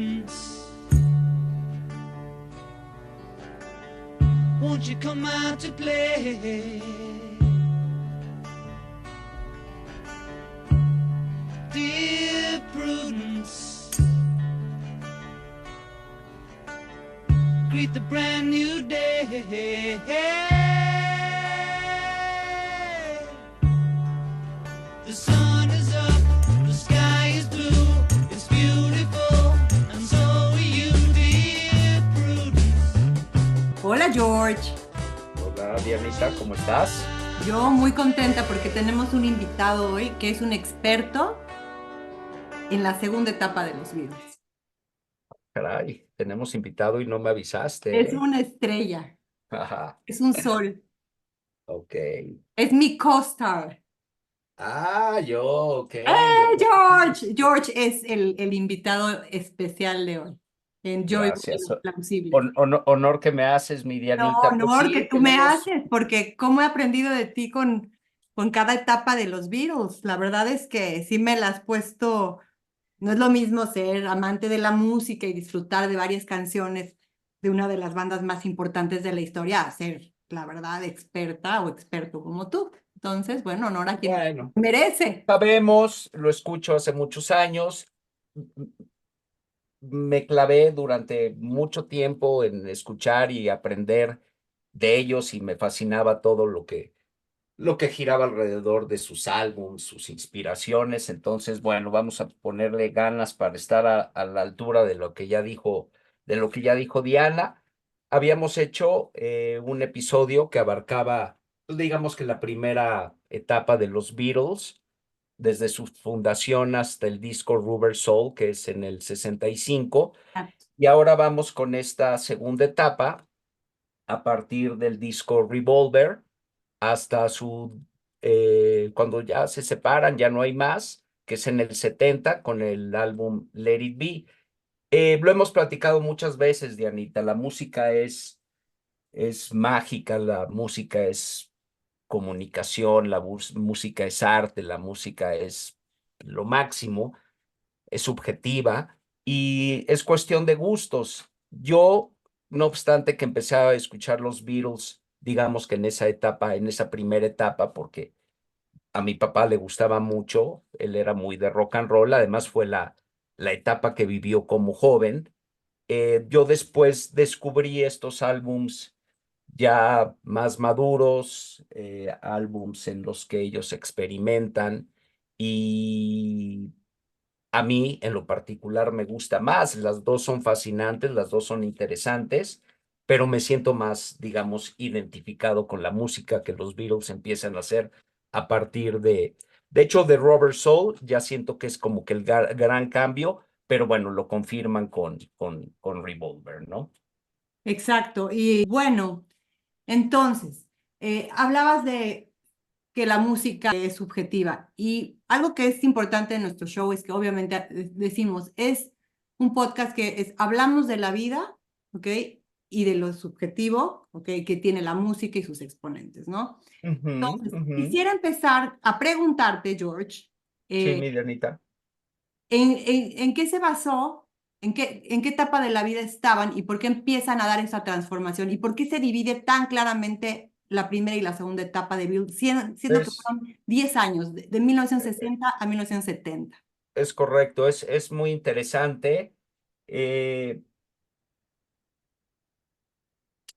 Prudence, won't you come out to play? Dear Prudence, greet the brand new day. The sun is up, the sky is blue, it's beautiful, and so are you, dear Prudence. Hola George, Hola Dianita, ¿cómo estás? yo muy contenta porque tenemos un invitado hoy que es un experto en la segunda etapa de los Beatles. Caray, tenemos invitado y no me Es avisaste, ¿eh? una estrella, Ajá, es un sol, ok. es mi co-star. Ah, yo, ok, ok. George! George es el invitado especial de hoy en Joy Gracias. Plausible. Honor que me haces, mi No, Dianita. Pues honor que sí, tú me tenemos. haces, porque cómo he aprendido de ti con cada etapa de los Beatles. La verdad es que sí me la has puesto. No es lo mismo ser amante de la música y disfrutar de varias canciones de una de las bandas más importantes de la historia, a ser, la verdad, experta o experto como tú. Entonces, bueno, honor a quien Bueno, merece. sabemos, lo escucho hace muchos años. Me clavé durante mucho tiempo en escuchar y aprender de ellos y me fascinaba todo lo que giraba alrededor de sus álbumes, sus inspiraciones. Entonces, bueno, vamos a ponerle ganas para estar a la altura de lo que ya dijo, de lo que ya dijo Diana. Habíamos hecho un episodio que abarcaba, pues, digamos que la primera etapa de los Beatles, desde su fundación hasta el disco Rubber Soul, que es en el 65. Y ahora vamos con esta segunda etapa a partir del disco Revolver hasta cuando ya se separan, ya no hay más, que es en el 70 con el álbum Let It Be. Lo hemos platicado muchas veces, Dianita, la música es mágica, la música es comunicación, la música es arte, la música es lo máximo, es subjetiva y es cuestión de gustos. Yo, no obstante que empecé a escuchar los Beatles, digamos que en esa etapa, en esa primera etapa, porque a mi papá le gustaba mucho, él era muy de rock and roll, además fue la etapa que vivió como joven. Yo después descubrí estos álbums ya más maduros, álbums en los que ellos experimentan y a mí en lo particular me gusta más. Las dos son fascinantes, las dos son interesantes, pero me siento más, digamos, identificado con la música que los Beatles empiezan a hacer a partir de hecho, de Rubber Soul ya siento que es como que el gran cambio, pero bueno, lo confirman con Revolver, ¿no? Exacto. Y bueno, entonces, hablabas de que la música es subjetiva y algo que es importante en nuestro show es que obviamente decimos, es un podcast que hablamos de la vida, ¿ok? Y de lo subjetivo, ¿ok? Que tiene la música y sus exponentes, ¿no? Ujú, Entonces, ujú. quisiera empezar a preguntarte, George, Sí, eh, mi Dianita. en qué se basó, en qué etapa de la vida estaban y por qué empiezan a dar esa transformación y por qué se divide tan claramente la primera y la segunda etapa de Bill, siendo que Es, fueron 10 años, de eh, eh, 1960 a 1970. es correcto, es muy interesante. Eh,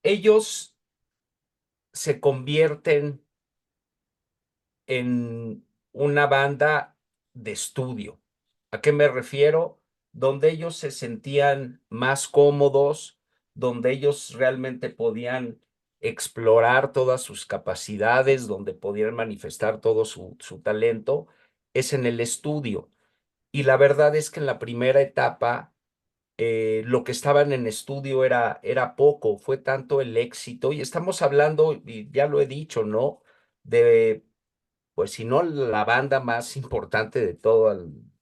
Ellos se convierten en una banda de estudio. ¿A qué me refiero? Donde ellos se sentían más cómodos, donde ellos realmente podían explorar todas sus capacidades, donde podían manifestar todo su talento, es en el estudio. Y la verdad es que en la primera etapa lo que estaban en estudio era poco, fue tanto el éxito, y estamos hablando, y ya lo he dicho, ¿no? De, pues si no la banda más importante de toda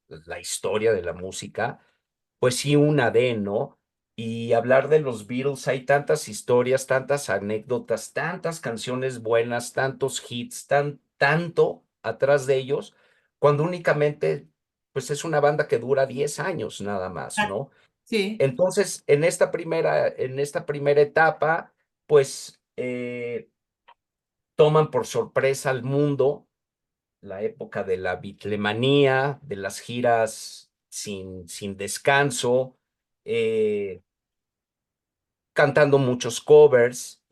la historia de la música, pues sí una de, ¿no? Y hablar de los Beatles, hay tantas historias, tantas anécdotas, tantas canciones buenas, tantos hits, tanto atrás de ellos, cuando únicamente, pues es una banda que dura 10 años nada más, Ah, ¿no? Sí, Entonces, en esta primera etapa, pues toman por sorpresa al mundo la época de la bitlemanía, de las giras sin descanso, eh, cantando muchos covers.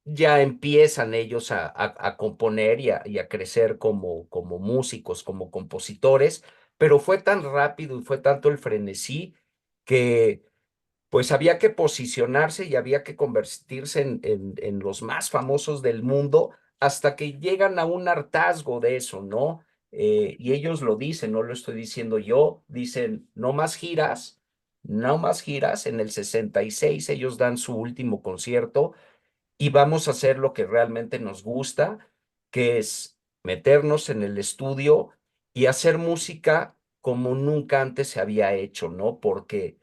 Ya empiezan ellos a componer y a crecer como músicos, como compositores, pero fue tan rápido y fue tanto el frenesí que pues había que posicionarse y había que convertirse en los más famosos del mundo hasta que llegan a un hartazgo de eso, ¿no? Y ellos lo dicen, no lo estoy diciendo yo, dicen, no más giras, no más giras. En el 66 ellos dan su último concierto y vamos a hacer lo que realmente nos gusta, que es meternos en el estudio y hacer música como nunca antes se había hecho, ¿no? Porque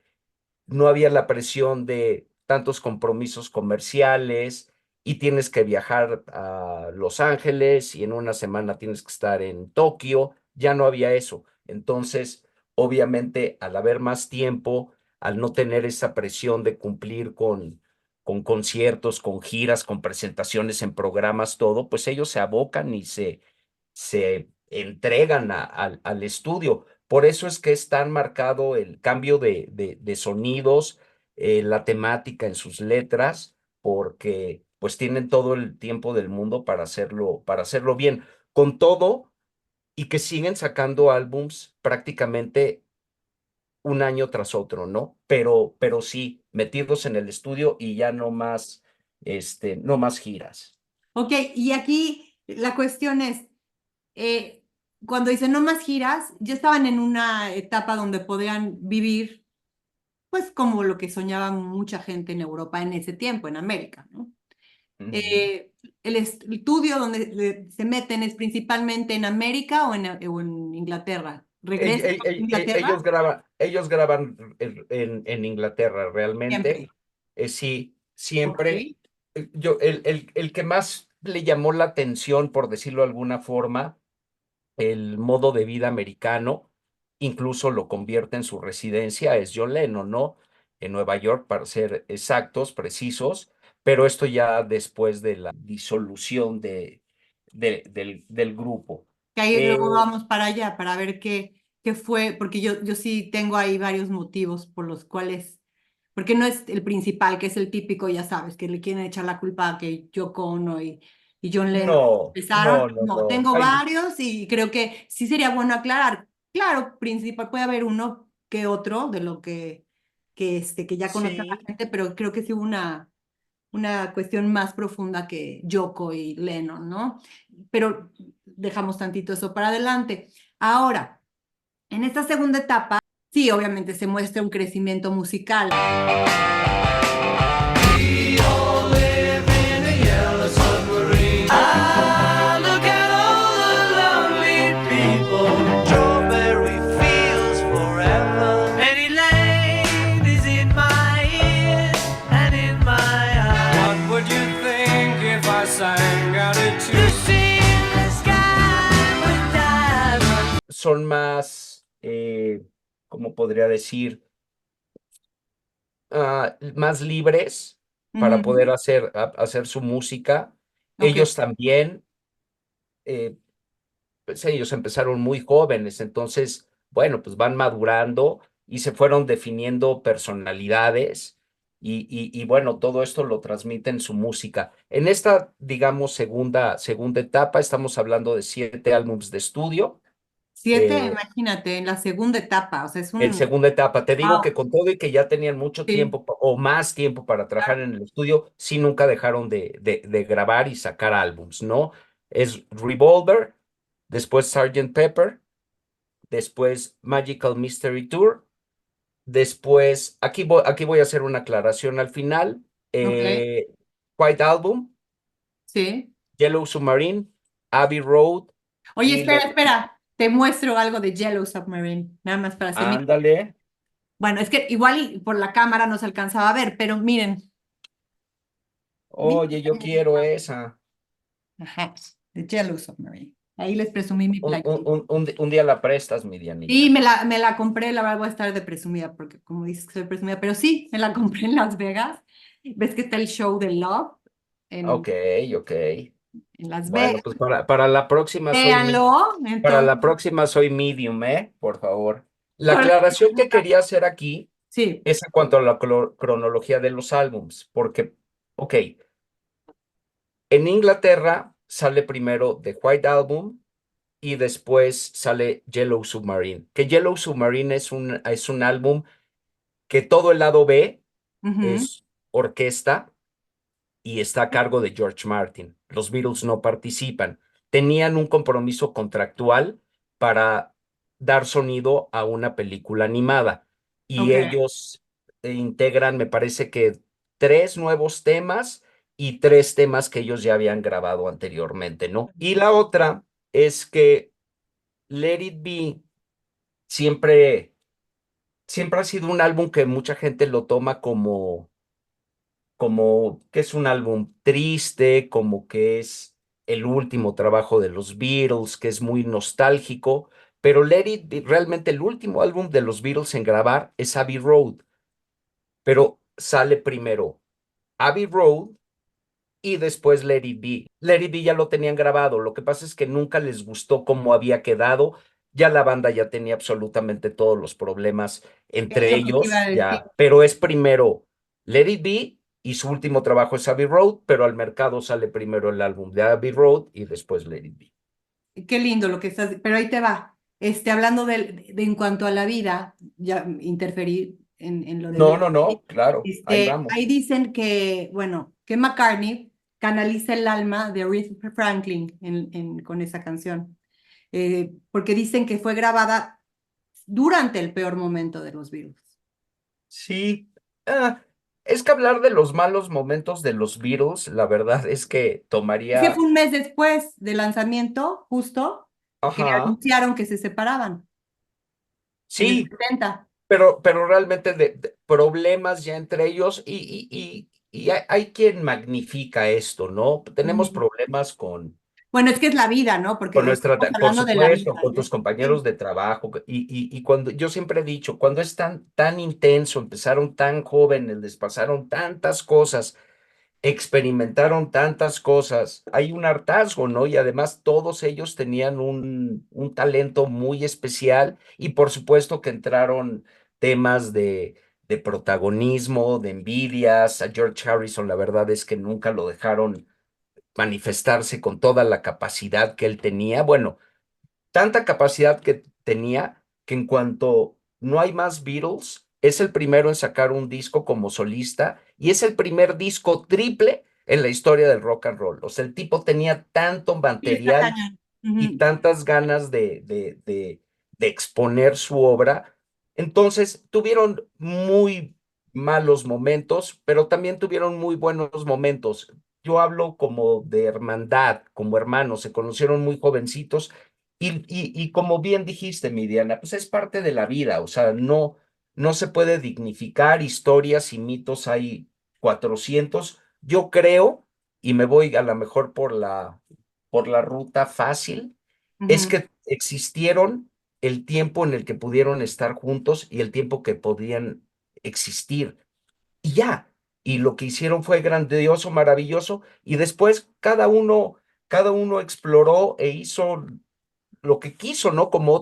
no había la presión de tantos compromisos comerciales y tienes que viajar a Los Ángeles y en una semana tienes que estar en Tokio, ya no había eso. Entonces, obviamente, al haber más tiempo, al no tener esa presión de cumplir con conciertos, con giras, con presentaciones en programas, todo, pues ellos se abocan y se entregan al estudio. Por eso es que es tan marcado el cambio de sonidos, la temática en sus letras, porque pues tienen todo el tiempo del mundo para hacerlo bien. Con todo, y que siguen sacando álbums prácticamente un año tras otro, ¿no? Pero sí, metidos en el estudio y ya no más giras. ok, y aquí la cuestión es, eh, cuando dicen no más giras, ya estaban en una etapa donde podían vivir, pues como lo que soñaba mucha gente en Europa en ese tiempo, en América, ¿no? Ujú. El estudio donde se meten es principalmente en América o en Inglaterra. ¿Regresan a Inglaterra? Ellos graban en Inglaterra realmente. Siempre. Sí, Ok. siempre. El que más le llamó la atención, por decirlo de alguna forma, el modo de vida americano, incluso lo convierte en su residencia, es John Lennon, ¿no? En Nueva York, para ser exactos, precisos, pero esto ya después de la disolución del grupo. Que ahí Eh, luego vamos para allá para ver qué fue, porque yo sí tengo ahí varios motivos por los cuales, porque no es el principal, que es el típico, ya sabes, que le quieren echar la culpa a que Yoko Ono y John Lennon no, empezaron. no, no, No, no. tengo Ay, varios y creo que sí sería bueno aclarar. Claro, principal, puede haber uno que otro de lo que ya conoce a la sí, gente, pero creo que sí hubo una cuestión más profunda que Yoko y Lennon, ¿no? Pero dejamos tantito eso para adelante. Ahora, en esta segunda etapa, sí, obviamente se muestra un crecimiento musical. Ah, look at all the lonely people. Strawberry fields forever. Penny Lane is in my ears and in my eyes. What would you think if I sang out a tune? You see the sky with diamonds. son más, ¿cómo podría decir? Más libres para poder Ujú. hacer su música. Ok, Ellos también, eh, pues ellos empezaron muy jóvenes, entonces, bueno, pues van madurando y se fueron definiendo personalidades y bueno, todo esto lo transmite en su música. En esta, digamos, segunda etapa, estamos hablando de 7 álbumes de estudio. 7, eh, imagínate, en la segunda etapa, o sea, es En un... segunda etapa, te digo que Wow, con todo y que ya tenían mucho sí, tiempo o más tiempo para trabajar claro. en el estudio, sí nunca dejaron de grabar y sacar álbums, ¿no? Es Revolver, después Sgt. Pepper, después Magical Mystery Tour, después, aquí voy a hacer una aclaración al final, Ok, White Album, sí. Yellow Submarine, Abbey Road Oye, y espera, espera, te muestro algo de Yellow Submarine, nada más para hacer mi... ándale, Bueno, es que igual y por la cámara no se alcanzaba a ver, pero miren, miren. oye, yo quiero esa. Ajá, de Yellow Submarine. Ahí les presumí mi playera. Un día la prestas, mi Sí, Dianita. me la compré, la verdad voy a estar de presumida, porque como dices que soy presumida, pero sí, me la compré en Las Vegas. Ves que está el show de Love Ok, en, ok. en Las Bueno, Vegas. pues para la próxima Véanlo, para la entonces, próxima soy medium, ¿eh? Por favor. La con- aclaración que quería hacer aquí sí, es en cuanto a la cronología de los álbums, porque, ok, en Inglaterra sale primero The White Album y después sale Yellow Submarine, que Yellow Submarine es un álbum que todo el lado B ujú, es orquesta y está a cargo de George Martin. Los Beatles no participan. Tenían un compromiso contractual para dar sonido a una película animada y ok. ellos integran, me parece que tres nuevos temas y tres temas que ellos ya habían grabado anteriormente, ¿no? Y la otra es que Let It Be siempre, siempre ha sido un álbum que mucha gente lo toma como que es un álbum triste, como que es el último trabajo de los Beatles, que es muy nostálgico, pero Let It Be, realmente el último álbum de los Beatles en grabar es Abbey Road, pero sale primero Abbey Road y después Let It Be. Let It Be ya lo tenían grabado, lo que pasa es que nunca les gustó cómo había quedado, ya la banda ya tenía absolutamente todos los problemas Es entre lo que te iba a ellos, decir. ya, pero es primero Let It Be y su último trabajo es Abbey Road, pero al mercado sale primero el álbum de Abbey Road y después Let It Be. Qué lindo lo que estás, pero ahí te va. Hablando de en cuanto a la vida, ya interferí en lo de No, Lady no, Di. no, claro, ahí Ahí vamos. dicen que, bueno, que McCartney canaliza el alma de Aretha Franklin con esa canción, porque dicen que fue grabada durante el peor momento de los Beatles. Sí, ah, es que hablar de los malos momentos de los Beatles, la verdad es que Es que fue tomaría, un mes después del lanzamiento, justo, que ajá, anunciaron que se separaban en el sí. 70. Pero realmente de problemas ya entre ellos y hay quien magnifica esto, ¿no? Tenemos Ujú. problemas Bueno, es que es la vida, ¿no? con Porque nuestra, estamos por hablando de la supuesto, vida, con tus ¿no? compañeros Sí. de trabajo y cuando yo siempre he dicho, cuando es tan intenso, empezaron tan jóvenes, les pasaron tantas cosas, experimentaron tantas cosas, hay un hartazgo, ¿no? Y además todos ellos tenían un talento muy especial y por supuesto que entraron temas de protagonismo, de envidias. A George Harrison, la verdad es que nunca lo dejaron manifestarse con toda la capacidad que él tenía. Bueno, tanta capacidad que tenía que en cuanto no hay más Beatles, es el primero en sacar un disco como solista y es el primer disco triple en la historia del rock and roll. O sea, el tipo tenía tanto Sí, está material cañón. y Ujú, tantas ganas de exponer su obra. Entonces, tuvieron muy malos momentos, pero también tuvieron muy buenos momentos. Yo hablo como de hermandad, como hermanos, se conocieron muy jovencitos y como bien dijiste, mi Diana, pues es parte de la vida, o sea, no se puede dignificar historias y mitos, hay 400. Yo creo, y me voy a lo mejor por la ruta fácil, es ujú. que existieron el tiempo en el que pudieron estar juntos y el tiempo que podían existir. Y ya, y lo que hicieron fue grandioso, maravilloso, y después cada uno exploró e hizo lo que quiso, ¿no? Como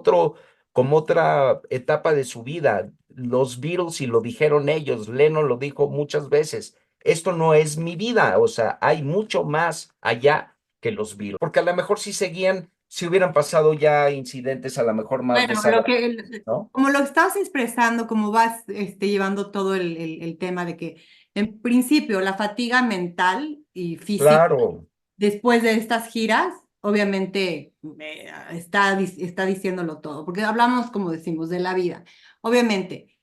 otra etapa de su vida. Los Beatles, y lo dijeron ellos, Lennon lo dijo muchas veces, esto no es mi vida, o sea, hay mucho más allá que los Beatles, porque a lo mejor si seguían, si hubieran pasado ya incidentes a lo mejor más Bueno, lo desagradables, que, ¿no? como lo estás expresando, como vas llevando todo el tema de que, en principio, la fatiga mental y física Claro, después de estas giras, obviamente está diciéndolo todo, porque hablamos, como decimos, de la vida. Obviamente,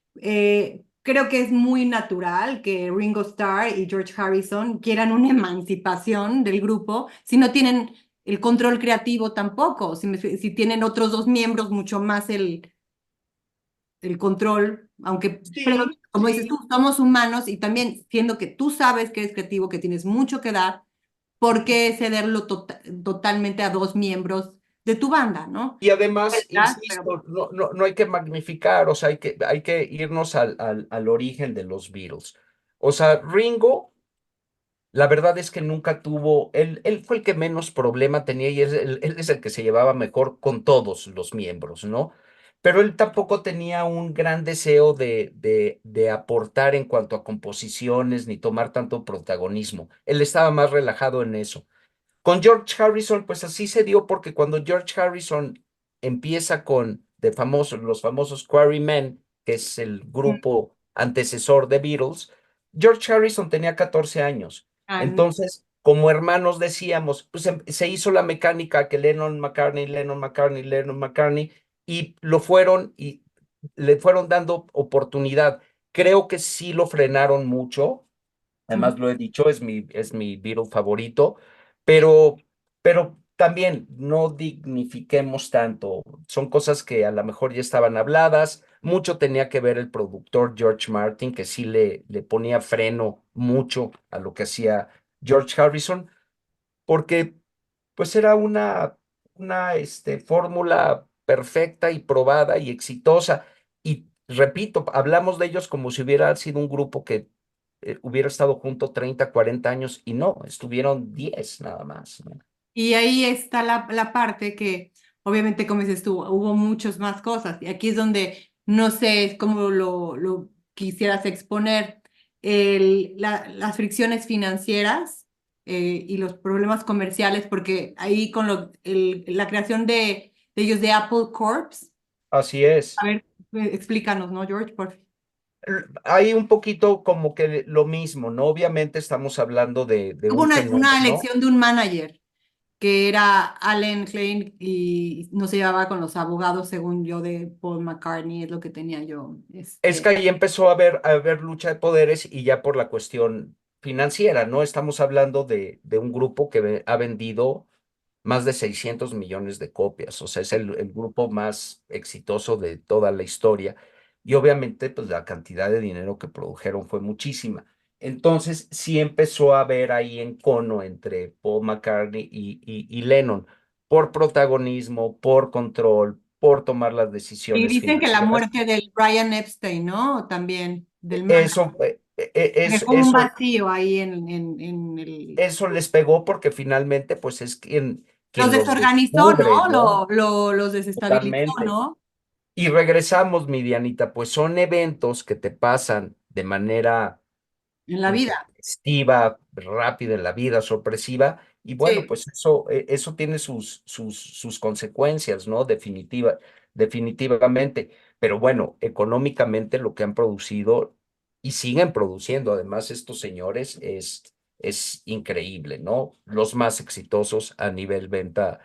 creo que es muy natural que Ringo Starr y George Harrison quieran una emancipación del grupo si no tienen el control creativo tampoco, si tienen otros dos miembros mucho más el control, aunque, pero sí, como dices tú, sí. somos humanos y también siendo que tú sabes que eres creativo, que tienes mucho que dar, ¿por qué cederlo totalmente a dos miembros de tu banda, ¿no? Y además, ¿Verdad? Pero insisto, no hay que magnificar, o sea, hay que irnos al origen de los Beatles. O sea, Ringo, la verdad es que nunca tuvo, él fue el que menos problema tenía y él es el que se llevaba mejor con todos los miembros, ¿no? Pero él tampoco tenía un gran deseo de aportar en cuanto a composiciones ni tomar tanto protagonismo. Él estaba más relajado en eso. Con George Harrison, pues así se dio porque cuando George Harrison empieza con los famosos Quarrymen, que es el mm, grupo antecesor de Beatles, George Harrison tenía 14 años. ah, Entonces, como hermanos decíamos, pues se hizo la mecánica que Lennon, McCartney, Lennon, McCartney, Lennon, McCartney, y le fueron dando oportunidad. Creo que sí lo frenaron mucho. ujú. Además, lo he dicho, es mi Beatle favorito, pero, pero también no dignifiquemos tanto. Son cosas que a lo mejor ya estaban habladas. Mucho tenía que ver el productor George Martin, que sí le ponía freno mucho a lo que hacía George Harrison, porque pues era una fórmula perfecta y probada y exitosa. Y repito, hablamos de ellos como si hubiera sido un grupo que hubiera estado junto 30 40 años y no, estuvieron 10 nada más, ¿no? Y ahí está la parte que, obviamente, como dices tú, hubo muchas más cosas. Y aquí es donde no sé cómo lo quisieras exponer. Las fricciones financieras y los problemas comerciales, porque ahí con la creación de ellos de Apple Corps. Así es. A ver, explícanos, ¿no, George? Por favor. Hay un poquito como que lo mismo, ¿no? Obviamente estamos hablando de Hubo un una fenómeno. elección de un manager, que era Allen Klein y no se llevaba con los abogados, según yo, de Paul McCartney, es lo que tenía yo. Es que ahí empezó a haber lucha de poderes y ya por la cuestión financiera, ¿no? Estamos hablando de un grupo que ha vendido más de 600 millones de copias, o sea, es el grupo más exitoso de toda la historia. Y obviamente, pues la cantidad de dinero que produjeron fue muchísima. Entonces, sí empezó a haber ahí encono entre Paul McCartney y Lennon por protagonismo, por control, por tomar las Y decisiones dicen que la financieras. muerte del Brian Epstein, ¿no? También del manager. Eso, Dejó un vacío ahí en el... eso les pegó porque finalmente, pues es Los quien los desorganizó, descubre, ¿no? ¿no? Los desestabilizó, Totalmente. ¿no? Y regresamos, mi Dianita, pues son eventos que te pasan de manera En la vida. intempestiva, rápida en la vida, sorpresiva, y bueno, Sí. pues eso tiene sus consecuencias, ¿no? Definitivamente. Pero bueno, económicamente lo que han producido y siguen produciendo, además, estos señores es increíble, ¿no? Los más exitosos a nivel venta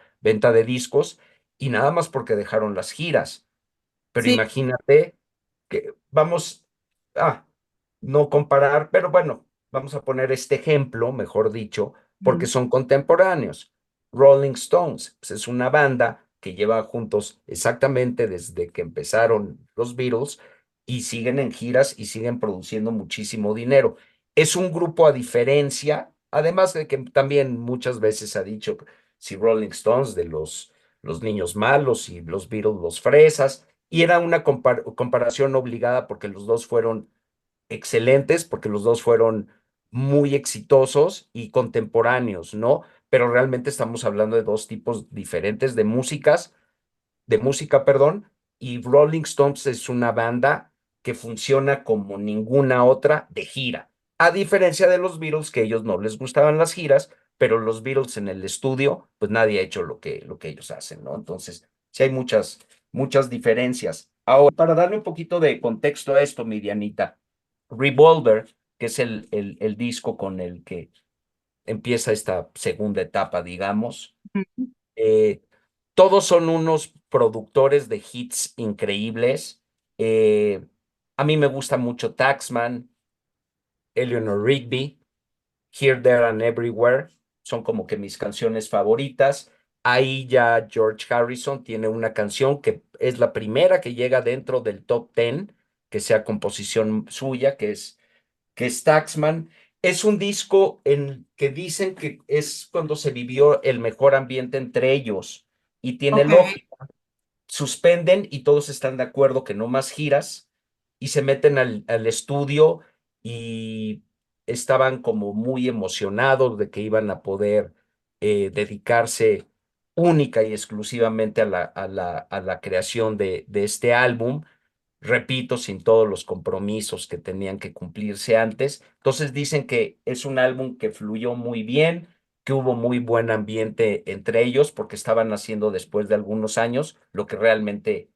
de discos, y nada más porque dejaron las giras. Pero Sí. imagínate que vamos a no comparar, pero bueno, vamos a poner este ejemplo, mejor dicho, porque Mm. son contemporáneos. Rolling Stones, pues es una banda que lleva juntos exactamente desde que empezaron los Beatles y siguen en giras y siguen produciendo muchísimo dinero. Es un grupo a diferencia, además de que también muchas veces ha dicho, si Rolling Stones de los niños malos y los Beatles los fresas, y era una comparación obligada porque los dos fueron excelentes, porque los dos fueron muy exitosos y contemporáneos, ¿no? Pero realmente estamos hablando de dos tipos diferentes de música, perdón, y Rolling Stones es una banda que funciona como ninguna otra de gira. A diferencia de los Beatles, que a ellos no les gustaban las giras, pero los Beatles en el estudio, pues nadie ha hecho lo que ellos hacen, ¿no? Entonces, sí hay muchas diferencias. Ahora, para darle un poquito de contexto a esto, mi Dianita, Revolver, que es el disco con el que empieza esta segunda etapa, digamos, Ujú. eh, todos son unos productores de hits increíbles. Eh, a mí me gusta mucho Taxman, Eleanor Rigby, Here, There and Everywhere. Son como que mis canciones favoritas. Ahí ya George Harrison tiene una canción que es la primera que llega dentro del top 10, que sea composición suya, que es Taxman. Es un disco en que dicen que es cuando se vivió el mejor ambiente entre ellos, y tiene Ok. lógica. Suspenden y todos están de acuerdo que no más giras y se meten al estudio y estaban como muy emocionados de que iban a poder dedicarse única y exclusivamente a la creación de este álbum, repito, sin todos los compromisos que tenían que cumplirse antes. Entonces dicen que es un álbum que fluyó muy bien, que hubo muy buen ambiente entre ellos porque estaban haciendo después de algunos años lo que realmente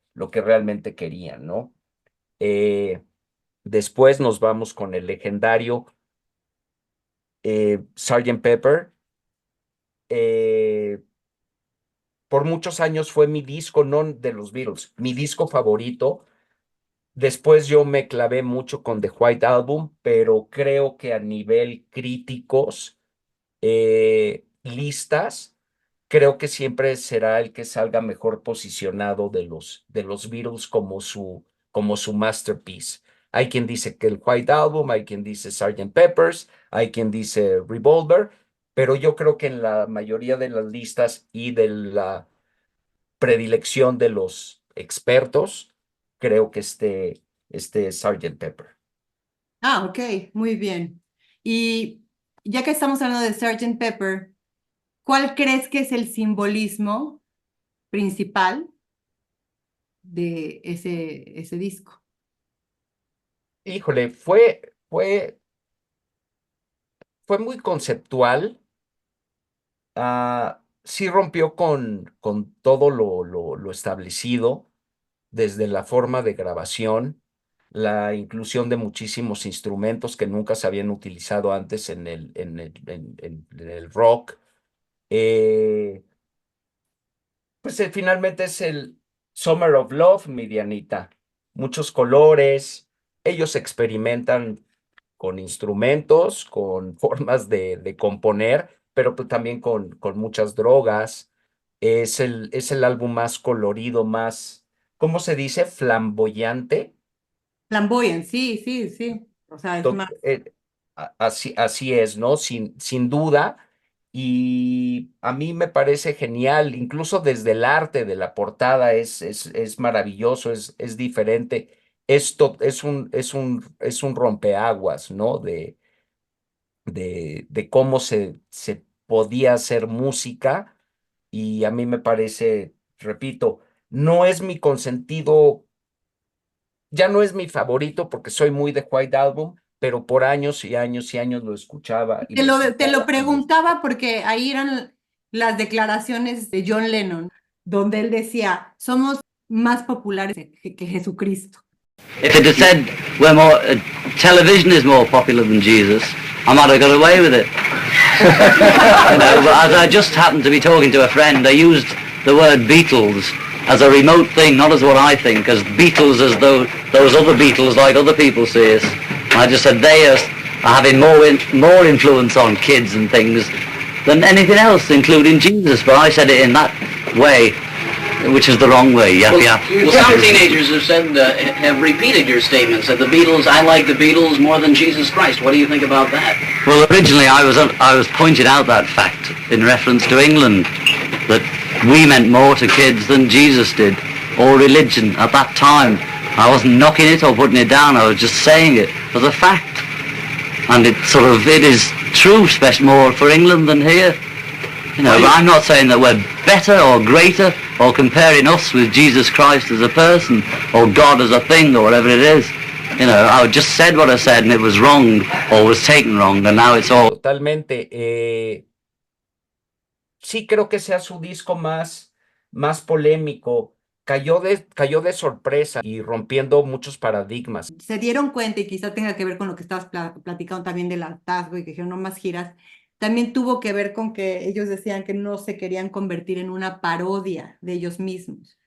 querían, ¿no? Eh, Después nos vamos con el legendario Sgt. Pepper. Eh, por muchos años fue mi disco, no de los Beatles, mi disco favorito. Después yo me clavé mucho con The White Album, pero creo que a nivel críticos, listas, creo que siempre será el que salga mejor posicionado de los Beatles como su masterpiece. Hay quien dice que el White Album, hay quien dice Sgt. Peppers, hay quien dice Revolver, pero yo creo que en la mayoría de las listas y de la predilección de los expertos, creo que este Sgt. Pepper. Ah, ok, muy bien. Y ya que estamos hablando de Sgt. Pepper, ¿cuál crees que es el simbolismo principal de ese disco? Híjole, fue muy conceptual. Sí rompió con todo lo establecido, desde la forma de grabación, la inclusión de muchísimos instrumentos que nunca se habían utilizado antes en el rock. Eh, Pues finalmente es el Summer of Love, mi Dianita. Muchos colores, ellos experimentan con instrumentos, con formas de componer, pero pues también con muchas drogas. Es el álbum más colorido, más, ¿cómo se dice? Flamboyante. Flamboyant, sí, sí, sí. O sea, es To- más. eh, así es, ¿no? Sin duda. Y a mí me parece genial, incluso desde el arte de la portada es maravilloso, es diferente. Esto es un rompeaguas, ¿no? De cómo se podía hacer música. Y a mí me parece, repito, no es mi consentido, ya no es mi favorito porque soy muy de White Album, pero por años y años y años lo escuchaba y Te lo lo escuchaba y lo escuchaba. preguntaba porque ahí eran las declaraciones de John Lennon, donde él decía, somos más populares que Jesucristo. If it had said we're more, television is more popular than Jesus, I might have got away with it. But as I just happened to be talking to a friend, I used the word Beatles as a remote thing, not as what I think, as Beatles as though those other Beatles like other people say us. I just said they are having more influence on kids and things than anything else, including Jesus. But I said it in that way, which is the wrong way. Yeah, yeah. Well, some teenagers have said, have repeated your statements that the Beatles, I like the Beatles more than Jesus Christ. What do you think about that? Well, originally I was pointing out that fact in reference to England, that we meant more to kids than Jesus did, or religion at that time. I wasn't knocking it or putting it down, I was just saying it as a fact. And it is true, especially more for England than here. But I'm not saying that we're better or greater or comparing us with Jesus Christ as a person or God as a thing or whatever it is. I just said what I said and it was wrong or was taken wrong, and now it's all... Totalmente. Sí creo que sea su disco más polémico. Cayó de sorpresa y rompiendo muchos paradigmas. Se dieron cuenta, y quizá tenga que ver con lo que estabas platicando también del hartazgo y que dijeron no más giras, también tuvo que ver con que ellos decían que no se querían convertir en una parodia de ellos mismos.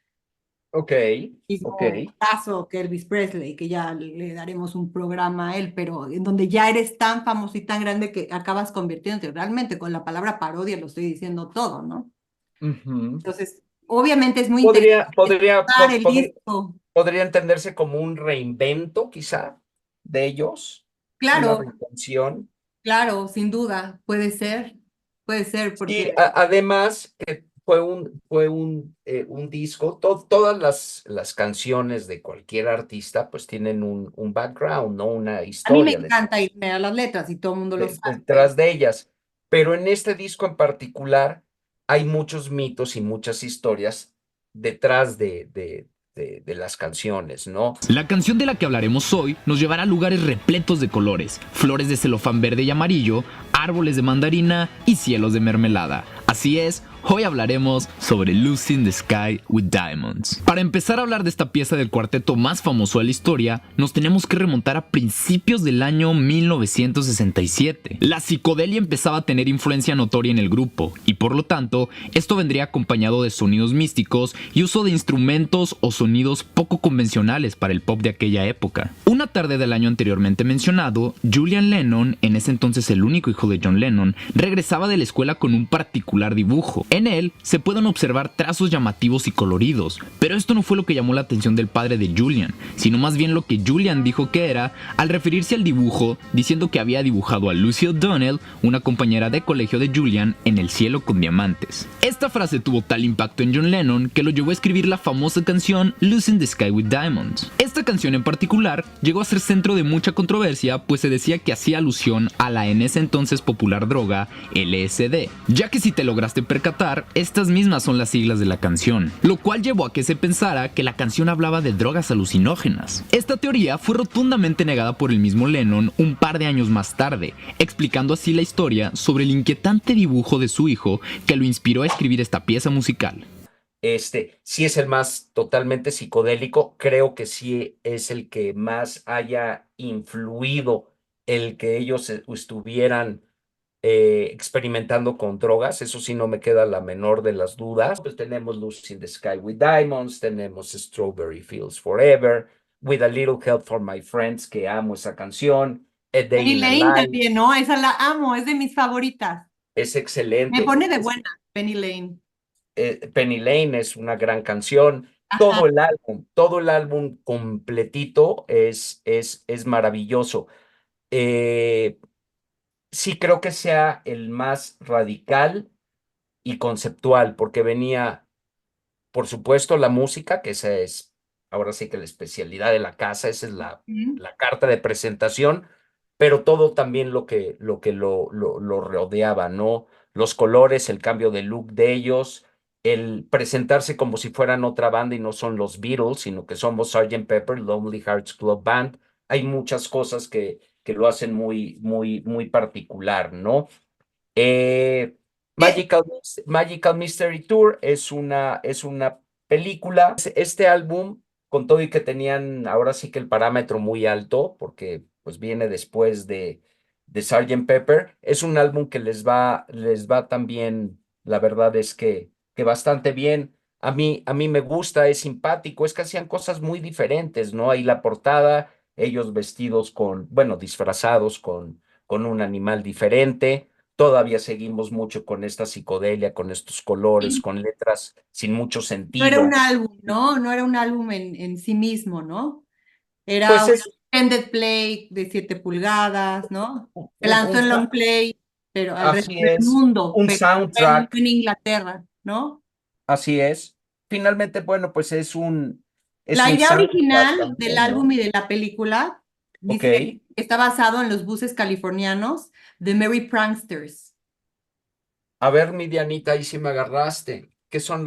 Ok, Mismo ok. caso que Elvis Presley, que ya le daremos un programa a él, pero en donde ya eres tan famoso y tan grande que acabas convirtiéndote realmente, con la palabra parodia lo estoy diciendo todo, ¿no? Ujú. Entonces, obviamente es muy Podría, interesante podría, escuchar el podría, disco. podría entenderse como un reinvento, quizá, de ellos, una Claro, reinvención. claro, sin duda, puede ser, Y porque además, que un disco. Todas las canciones de cualquier artista pues tienen un background, ¿no? Una A mí me historia encanta irme a las letras y todo el mundo lo sabe. detrás de ellas. Pero en este disco en particular hay muchos mitos y muchas historias detrás de las canciones, ¿no? La canción de la que hablaremos hoy nos llevará a lugares repletos de colores, flores de celofán verde y amarillo, árboles de mandarina y cielos de mermelada. Así es, hoy hablaremos sobre Lucy in the Sky with Diamonds. Para empezar a hablar de esta pieza del cuarteto más famoso de la historia, nos tenemos que remontar a principios del año 1967. La psicodelia empezaba a tener influencia notoria en el grupo, y por lo tanto, esto vendría acompañado de sonidos místicos y uso de instrumentos o sonidos poco convencionales para el pop de aquella época. Una tarde del año anteriormente mencionado, Julian Lennon, en ese entonces el único hijo de John Lennon, regresaba de la escuela con un particular dibujo. En él se pueden observar trazos llamativos y coloridos, pero esto no fue lo que llamó la atención del padre de Julian, sino más bien lo que Julian dijo que era al referirse al dibujo, diciendo que había dibujado a Lucy O'Donnell, una compañera de colegio de Julian, en el cielo con diamantes. Esta frase tuvo tal impacto en John Lennon que lo llevó a escribir la famosa canción Lucy in the Sky with Diamonds. Esta canción en particular llegó a ser centro de mucha controversia, pues se decía que hacía alusión a la en ese entonces popular droga LSD, ya que si te lograste percatar, estas mismas son las siglas de la canción, lo cual llevó a que se pensara que la canción hablaba de drogas alucinógenas. Esta teoría fue rotundamente negada por el mismo Lennon un par de años más tarde, explicando así la historia sobre el inquietante dibujo de su hijo que lo inspiró a escribir esta pieza musical. Sí es el más totalmente psicodélico, creo que sí es el que más haya influido el que ellos estuvieran experimentando con drogas, eso sí no me queda la menor de las dudas. Pues tenemos Lucy in the Sky with Diamonds, tenemos Strawberry Fields Forever, With a Little Help from My Friends, que amo esa canción, A Day Penny in a Lane Life, también, ¿no? Esa la amo, es de mis favoritas. es Me excelente. pone de buena, Penny Lane. Penny Lane es una gran canción. Ajá. Todo el álbum completito es maravilloso. Sí creo que sea el más radical y conceptual, porque venía, por supuesto, la música, que esa es, ahora sí que la especialidad de la casa, esa es Mm. la carta de presentación, pero todo también lo rodeaba, ¿no? Los colores, el cambio de look de ellos, el presentarse como si fueran otra banda y no son los Beatles, sino que somos Sgt. Pepper, Lonely Hearts Club Band. Hay muchas cosas que lo hacen muy particular, ¿no? Eh, Eh, Magical Mystery Tour es una película. Este álbum, con todo y que tenían ahora sí que el parámetro muy alto, porque pues viene después de Sgt. Pepper, es un álbum que les va también, la verdad es que bastante bien. A mí me gusta, es simpático, es que hacían cosas muy diferentes, ¿no? Ahí la portada, ellos vestidos bueno, disfrazados con un animal diferente. Todavía seguimos mucho con esta psicodelia, con estos colores, con letras sin mucho No era un sentido. álbum, ¿no? No era un álbum en sí mismo, ¿no? Era Pues un es extended play de 7 pulgadas, ¿no? un, Se un- lanzó un en long sa- play, pero al resto así del es, mundo, un pero fue soundtrack, en Inglaterra, ¿no? así es. Finalmente, bueno, pues es La un idea soundtrack original del también, álbum ¿no? y de la película Ok. dice que está basado en los buses californianos de Merry Pranksters. A ver, mi Dianita, ahí sí me agarraste. ¿Qué son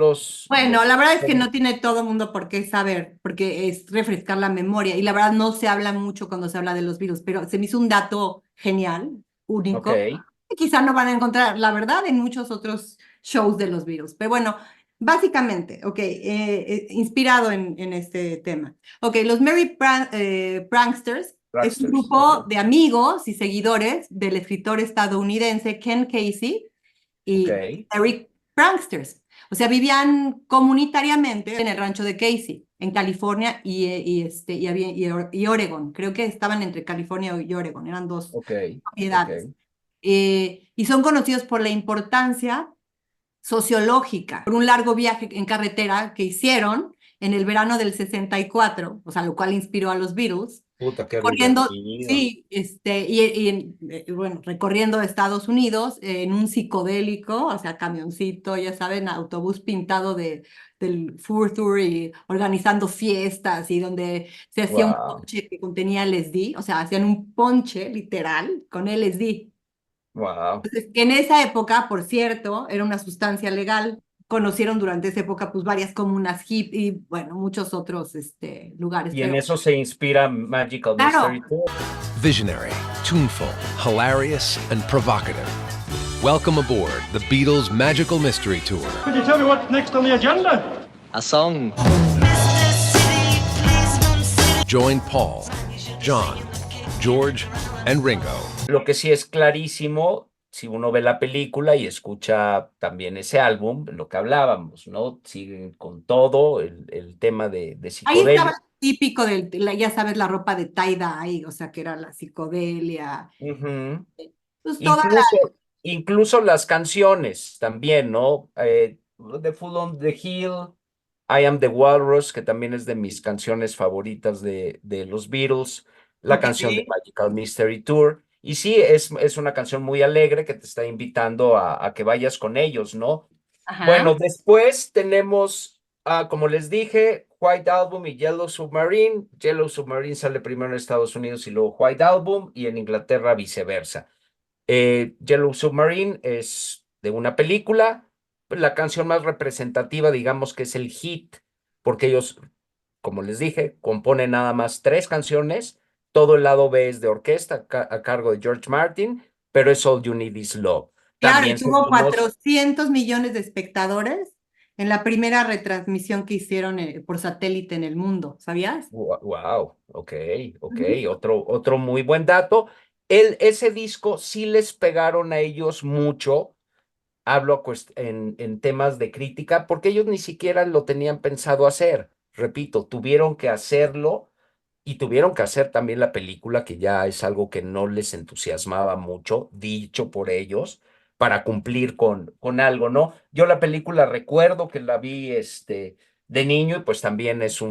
Bueno, la verdad es que no tiene todo mundo por qué saber, porque es refrescar la memoria y la verdad no se habla mucho cuando se habla de los virus, pero se me hizo un dato genial, Ok, único, que quizá no van a encontrar, la verdad, en muchos otros shows de los virus. Pero bueno, básicamente, ok, inspirado en este tema. Ok, los Pranksters es un Dragsters. grupo Ajá. de amigos y seguidores del escritor estadounidense Ken Casey Ok, y Eric Pranksters. O sea, vivían comunitariamente en el rancho de Casey, en California y Oregon. Creo que estaban entre California y Oregon, eran dos ok, ok. propiedades. Y son conocidos por la importancia sociológica, por un largo viaje en carretera que hicieron en el verano del 64, o sea, lo cual inspiró a los Beatles, Puta, qué corriendo, divertido. sí, bueno, recorriendo Estados Unidos en un psicodélico, o sea, camioncito, ya saben, autobús pintado del Further y organizando fiestas y donde se hacía un Wow, ponche que contenía LSD, o sea, hacían un ponche literal con LSD. wow. Entonces, en esa época, por cierto, era una sustancia legal. Conocieron durante esa época pues varias comunas hip y bueno, muchos otros lugares, Y en pero eso se inspira Magical claro. Mystery Tour. Visionary, tuneful, hilarious, and provocative. Welcome aboard the Beatles Magical Mystery Tour. Could you tell me what's next on the agenda? A song. Join Paul, John, George, and Ringo. Lo que sí es clarísimo, si uno ve la película y escucha también ese álbum, lo que hablábamos, ¿no? Siguen con todo el tema de Ahí estaba psicodelia. típico ya sabes, la ropa de tie-dye, o sea, que era la psicodelia, Ujú. pues toda la... Incluso las canciones también, ¿no? The Fool on the Hill, I Am the Walrus, que también es de mis canciones favoritas de los Beatles, la Ok. canción de Magical Mystery Tour. Y sí, es una canción muy alegre que te está invitando a que vayas con ellos, ¿no? Ajá. Bueno, después tenemos, como les dije, White Album y Yellow Submarine. Yellow Submarine sale primero en Estados Unidos y luego White Album, y en Inglaterra viceversa. Yellow Submarine es de una película, la canción más representativa, digamos que es el hit, porque ellos, como les dije, componen nada más 3 canciones, todo el lado B es de orquesta a cargo de George Martin, pero es All You Need Is Love. Claro, También y tuvo seguimos, 400 millones de espectadores en la primera retransmisión que hicieron por satélite en el mundo, ¿sabías? wow, ok, Ujú. otro muy buen dato. Ese disco sí les pegaron a ellos mucho. Hablo en temas de crítica, porque ellos ni siquiera lo tenían pensado hacer. Repito, tuvieron que hacerlo y tuvieron que hacer también la película, que ya es algo que no les entusiasmaba mucho, dicho por ellos, para cumplir con algo, ¿no? Yo la película recuerdo que la vi de niño, y pues también es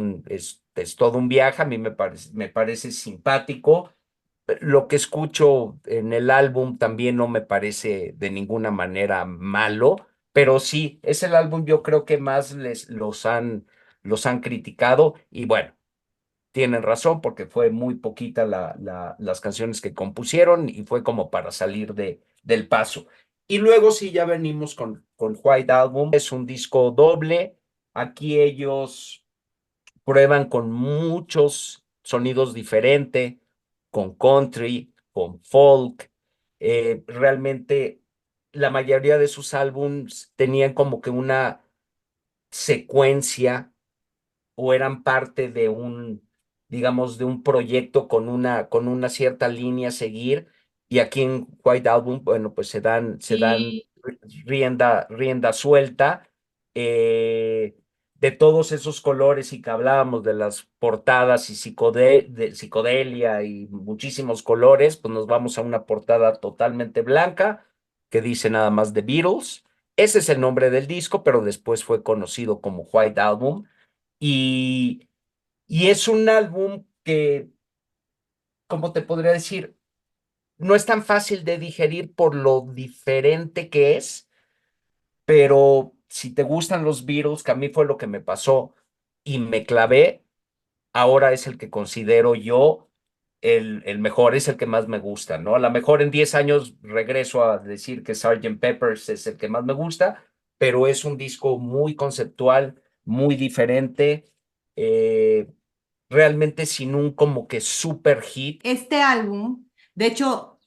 todo un viaje. A mí me parece simpático. Lo que escucho en el álbum también no me parece de ninguna manera malo, pero sí, es el álbum yo creo que más los han criticado, y bueno, tienen razón porque fue muy poquita las canciones que compusieron y fue como para salir del paso. Y luego sí, ya venimos con White Album. Es un disco doble. Aquí ellos prueban con muchos sonidos diferentes, con country, con folk. Realmente la mayoría de sus álbums tenían como que una secuencia, o eran parte de digamos, de un proyecto con una cierta línea a seguir. Y aquí en White Album, bueno, pues se dan Y rienda suelta. eh, de todos esos colores, y que hablábamos de las portadas y de psicodelia y muchísimos colores, pues nos vamos a una portada totalmente blanca que dice nada más The Beatles. Ese es el nombre del disco, pero después fue conocido como White Album. Y, y es un álbum que, ¿cómo te podría decir? No es tan fácil de digerir por lo diferente que es, pero si te gustan los Beatles, que a mí fue lo que me pasó y me clavé, ahora es el que considero yo el mejor, es el que más me gusta, ¿no? A lo mejor en 10 años regreso a decir que Sgt. Pepper's es el que más me gusta, pero es un disco muy conceptual, muy diferente, eh, realmente sin un como que super hit. este álbum, de hecho,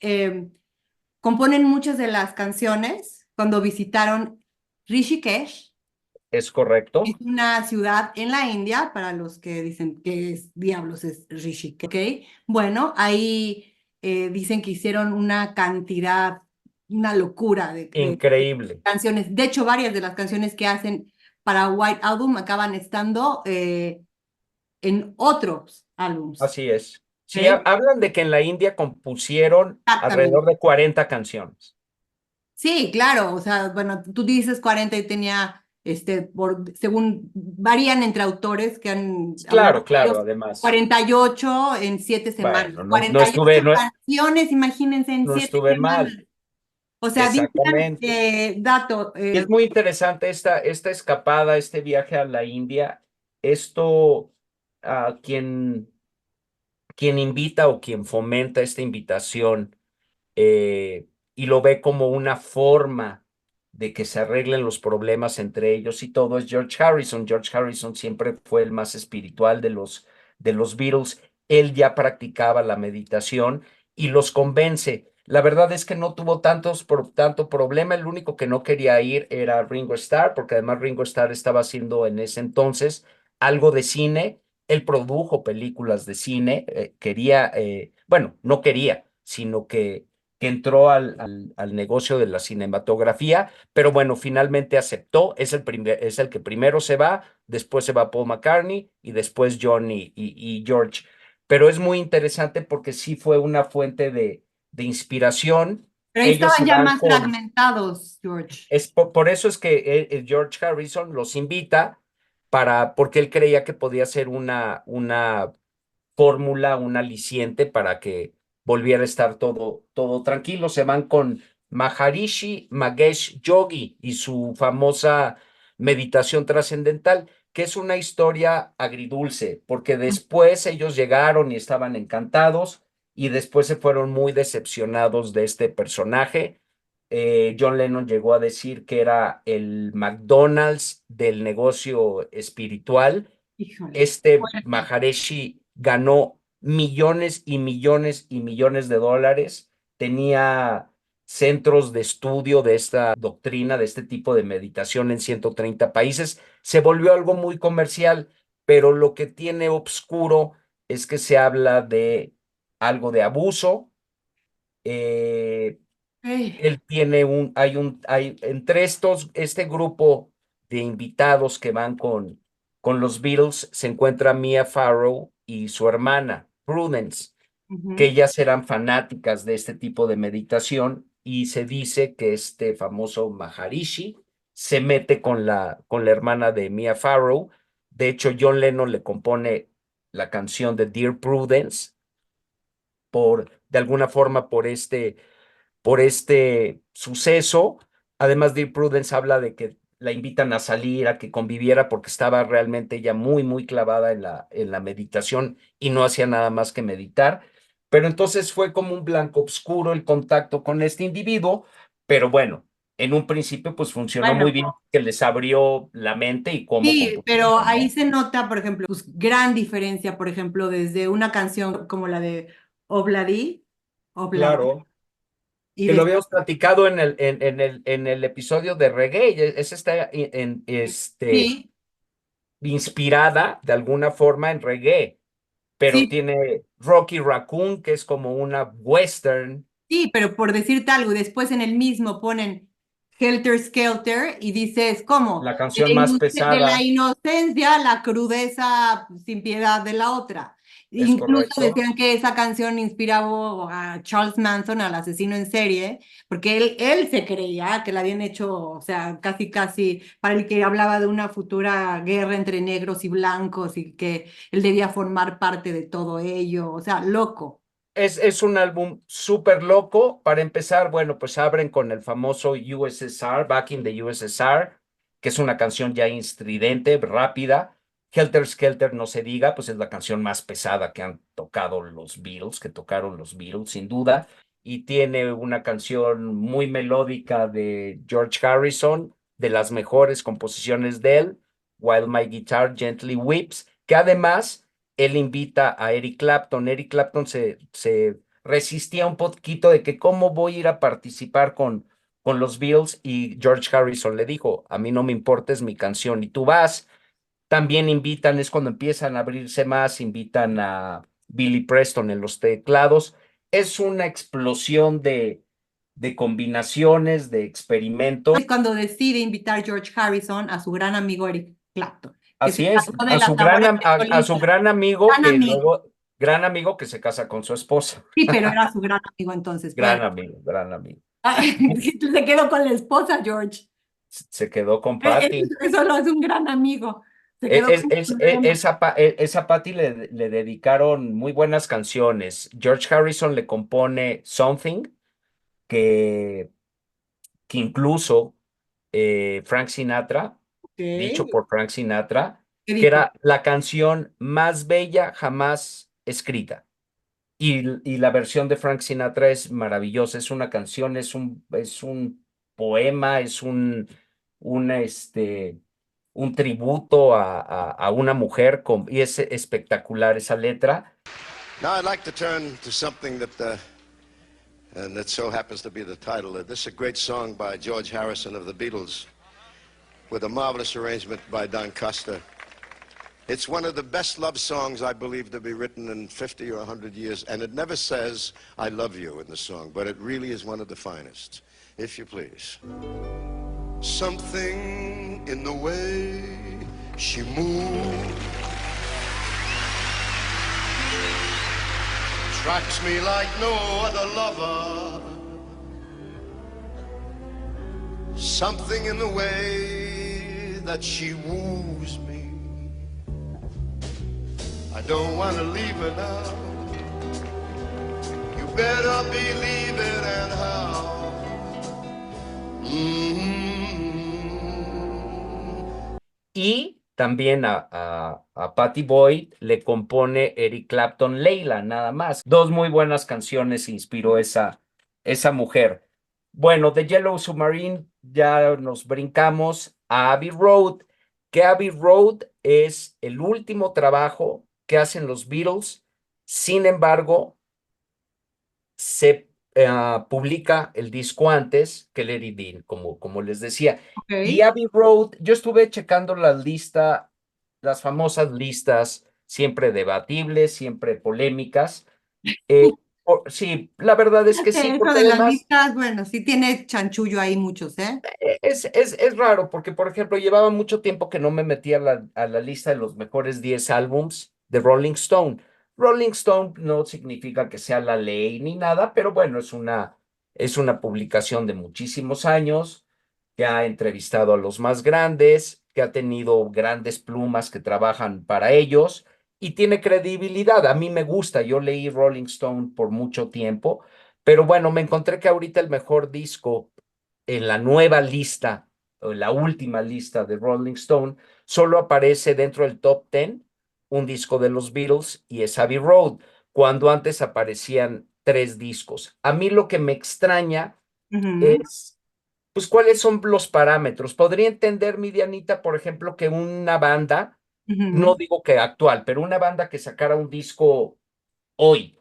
componen muchas de las canciones cuando visitaron Rishikesh. ¿Es correcto? Es una ciudad en la India, para los que dicen que es diablos es Rishikesh, ¿ok? Bueno, ahí dicen que hicieron una cantidad, una locura de Increíble. canciones. De hecho, varias de las canciones que hacen para White Album acaban estando en otros álbums, Así es. Sí, ¿ok? hablan de que en la India compusieron Exactamente. alrededor de 40 canciones. Sí, claro, o sea, bueno, tú dices 40 y tenía según varían entre autores que han Claro, hablado de claro, ellos, además. 48 en 7 semanas. Bueno, no 48 estuve, canciones, imagínense, en no 7 estuve semanas. mal. O sea, dicen, Exactamente. dato, Y es muy interesante esta escapada, este viaje a la India. Esto, a quien invita o quien fomenta esta invitación y lo ve como una forma de que se arreglen los problemas entre ellos y todo es George Harrison. George Harrison siempre fue el más espiritual de los Beatles. Él ya practicaba la meditación y los convence. La verdad es que no tuvo tanto problema. El único que no quería ir era Ringo Starr, porque además Ringo Starr estaba haciendo en ese entonces algo de cine. Él produjo películas de cine. Bueno, no quería, sino que entró al negocio de la cinematografía, pero bueno, finalmente aceptó, es el que primero se va, después se va Paul McCartney y después John y George. Pero es muy interesante porque sí fue una fuente de inspiración. pero ahí Ellos estaban ya iban más fragmentados, George. por eso es que George Harrison los invita porque él creía que podía ser una fórmula, un aliciente para que volviera a estar todo tranquilo. Se van con Maharishi Magesh Yogi y su famosa meditación trascendental, que es una historia agridulce, porque después ellos llegaron y estaban encantados y después se fueron muy decepcionados de este personaje. John Lennon llegó a decir que era el McDonald's del negocio espiritual. Híjole. Este Maharishi ganó millones y millones y millones de dólares, tenía centros de estudio de esta doctrina, de este tipo de meditación en 130 países, se volvió algo muy comercial, pero lo que tiene obscuro es que se habla de algo de abuso. eh, Ey, Él tiene entre este grupo de invitados que van con los Beatles, se encuentra Mia Farrow y su hermana, Prudence, que ujú. ellas eran fanáticas de este tipo de meditación y se dice que este famoso Maharishi se mete con la hermana de Mia Farrow. De hecho, John Lennon le compone la canción de Dear Prudence de alguna forma por este suceso. Además, Dear Prudence habla de que la invitan a salir, a que conviviera, porque estaba realmente ella muy, muy clavada en la meditación y no hacía nada más que meditar. Pero entonces fue como un blanco oscuro el contacto con este individuo, pero bueno, en un principio pues funcionó muy Bueno, bien, que les abrió la mente y cómo sí, pero compusieron, ahí ¿no? se nota, por ejemplo, pues, gran diferencia, por ejemplo, desde una canción como la de Obladi, Obladi, Claro. y Que lo de, habíamos platicado en el episodio de reggae, está sí, inspirada de alguna forma en reggae, pero sí, tiene Rocky Raccoon, que es como una western, sí, pero por decirte algo, y después en el mismo ponen Helter Skelter y dices, ¿cómo? la canción más De la pesada, inocencia a la crudeza sin piedad de la otra. es Incluso correcto. decían que esa canción inspiraba a Charles Manson, al asesino en serie, porque él se creía que la habían hecho, o sea, casi, casi, para el que hablaba de una futura guerra entre negros y blancos y que él debía formar parte de todo ello, o sea, loco. Es un álbum súper loco. Para empezar, bueno, pues abren con el famoso USSR, Back in the USSR, que es una canción ya estridente, rápida. Helter Skelter, no se diga, pues es la canción más pesada que han tocado los Beatles, que tocaron los Beatles, sin duda. Y tiene una canción muy melódica de George Harrison, de las mejores composiciones de él, While My Guitar Gently Weeps, que además él invita a Eric Clapton. Eric Clapton se resistía un poquito de que cómo voy a ir a participar con los Beatles y George Harrison le dijo, a mí no me importa, es mi canción y tú vas. También invitan, es cuando empiezan a abrirse más, invitan a Billy Preston en los teclados. Es una explosión de combinaciones, de experimentos. Es cuando decide invitar George Harrison a su gran amigo Eric Clapton, que se Así es, encargó de a su las gran, labores am- de a su solista. gran amigo Gran que amigo. luego, gran amigo que se casa con su esposa. Sí, pero era su gran amigo entonces. Bueno, Gran amigo, gran amigo. se quedó con la esposa, George. se quedó con Eso, Patty. eso lo hace un gran amigo. Se E- quedó es- con es- un e- tema. esa Patty le dedicaron muy buenas canciones. George Harrison le compone Something, que, que incluso Frank Sinatra, dicho Ok. por Frank Sinatra, ¿Qué que dijo? era la canción más bella jamás escrita. Y la versión de Frank Sinatra es maravillosa, es una canción, es un poema, un tributo a una mujer y es espectacular esa letra. Now I'd like to turn to something and that so happens to be the title. This is a great song by George Harrison of the Beatles, with a marvelous arrangement by Don Costa. It's one of the best love songs I believe to be written in 50 or 100 years, and it never says, I love you in the song, but it really is one of the finest, if you please. Something in the way she moves attracts me like no other lover. Something in the way that she woos me. I don't want to leave her now. You better believe it and how. Y también a Patty Boyd le compone Eric Clapton Leila, nada más. Dos muy buenas canciones inspiró esa mujer. Bueno, de Yellow Submarine ya nos brincamos a Abbey Road, que Abbey Road es el último trabajo que hacen los Beatles. Sin embargo, se publica el disco antes que Let It Be, como les decía. Ok. Y Abbey Road, yo estuve checando las famosas listas, siempre debatibles, siempre polémicas. Sí, la verdad es que sí, Eso porque de las además listas, bueno, sí tiene chanchullo ahí muchos, ¿eh? es raro, porque por ejemplo, llevaba mucho tiempo que no me metía a la lista de los mejores 10 álbums de Rolling Stone. Rolling Stone no significa que sea la ley ni nada, pero bueno, es una publicación de muchísimos años, que ha entrevistado a los más grandes, que ha tenido grandes plumas que trabajan para ellos y tiene credibilidad. A mí me gusta, yo leí Rolling Stone por mucho tiempo, pero bueno, me encontré que ahorita el mejor disco en la nueva lista, o en la última lista de Rolling Stone, solo aparece dentro del top 10 un disco de los Beatles y es Abbey Road, cuando antes aparecían 3 discos. A mí lo que me extraña Ujú, es, pues, ¿cuáles son los parámetros? Podría entender, mi Dianita, por ejemplo, que una banda, no ujú. digo que actual, pero una banda que sacara un disco hoy,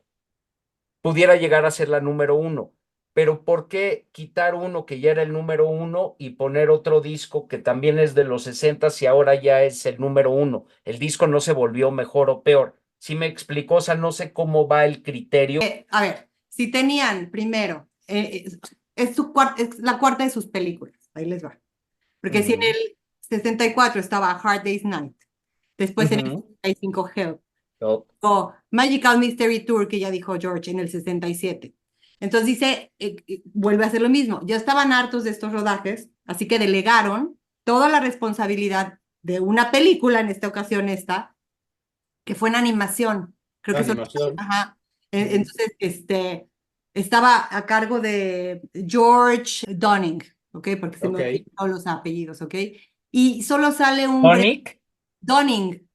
pudiera llegar a ser la número 1. Pero ¿por qué quitar uno que ya era el número 1 y poner otro disco que también es de los 60 y ahora ya es el número 1? El disco no se volvió mejor o peor. ¿Sí me explicó? O sea, no sé cómo va el criterio. A ver, si tenían primero, es la cuarta de sus películas, ahí les va. Porque si en Ujú, el 64 estaba Hard Day's Night, después en el ujú. 65 Help, No, o Magical Mystery Tour, que ya dijo George, en el 67. Entonces dice, vuelve a hacer lo mismo. Ya estaban hartos de estos rodajes, así que delegaron toda la responsabilidad de una película, en esta ocasión que fue en animación. Creo que son, animación. ajá. Ujú. Entonces, estaba a cargo de George Dunning, ¿ok? Porque se me Ok. olvidan todos los apellidos, ¿ok? Y solo sale un Tonic. Dunning.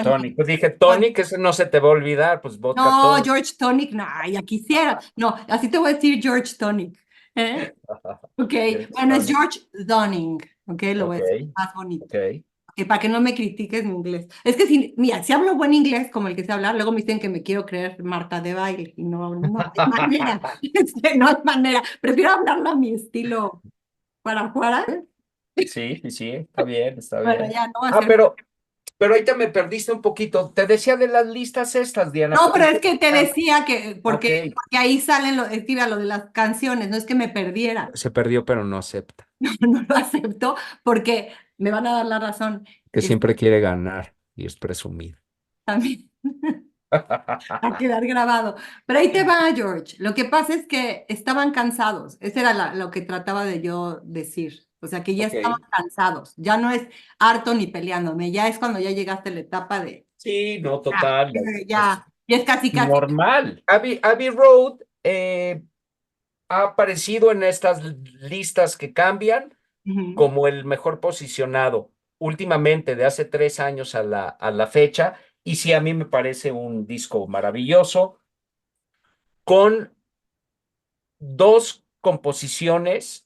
Tonic. Pues dije, Dunning. Tonic, ese no se te va a olvidar, pues vodka No, tonic. George Tonic, no, ya quisiera. No, así te voy a decir George Tonic. ¿Eh? Ok, George bueno, es Tonic. George Dunning, ok, lo voy a Ok, decir más bonito. ok. Ok, para que no me critiques mi inglés. Es que si, mira, si hablo buen inglés como el que sé hablar, luego me dicen que me quiero creer Marta de baile. Y no, no hay manera. No hay manera. Prefiero hablarlo a mi estilo para fuera. Sí, sí, sí, está bien, está Bueno, bien. ya no voy a Ah, hacer. pero ahorita me perdiste un poquito. Te decía de las listas estas, Diana. No, pero es que te decía que, Ok. porque ahí salen lo de las canciones, no es que me perdiera. Se perdió, pero no acepta. No lo acepto porque me van a dar la razón. Que Es siempre quiere ganar y es presumido. también a quedar grabado. Pero ahí te va, George. Lo que pasa es que estaban cansados. Eso era lo que trataba de yo decir. O sea, que ya Ok. estamos cansados. Ya no es harto ni peleándome, ya es cuando ya llegaste a la etapa de, Sí, no, total. ya es casi, casi. Normal. Abbey Road ha aparecido en estas listas que cambian Ujú, como el mejor posicionado últimamente de hace 3 años a la fecha. Y sí, a mí me parece un disco maravilloso con dos composiciones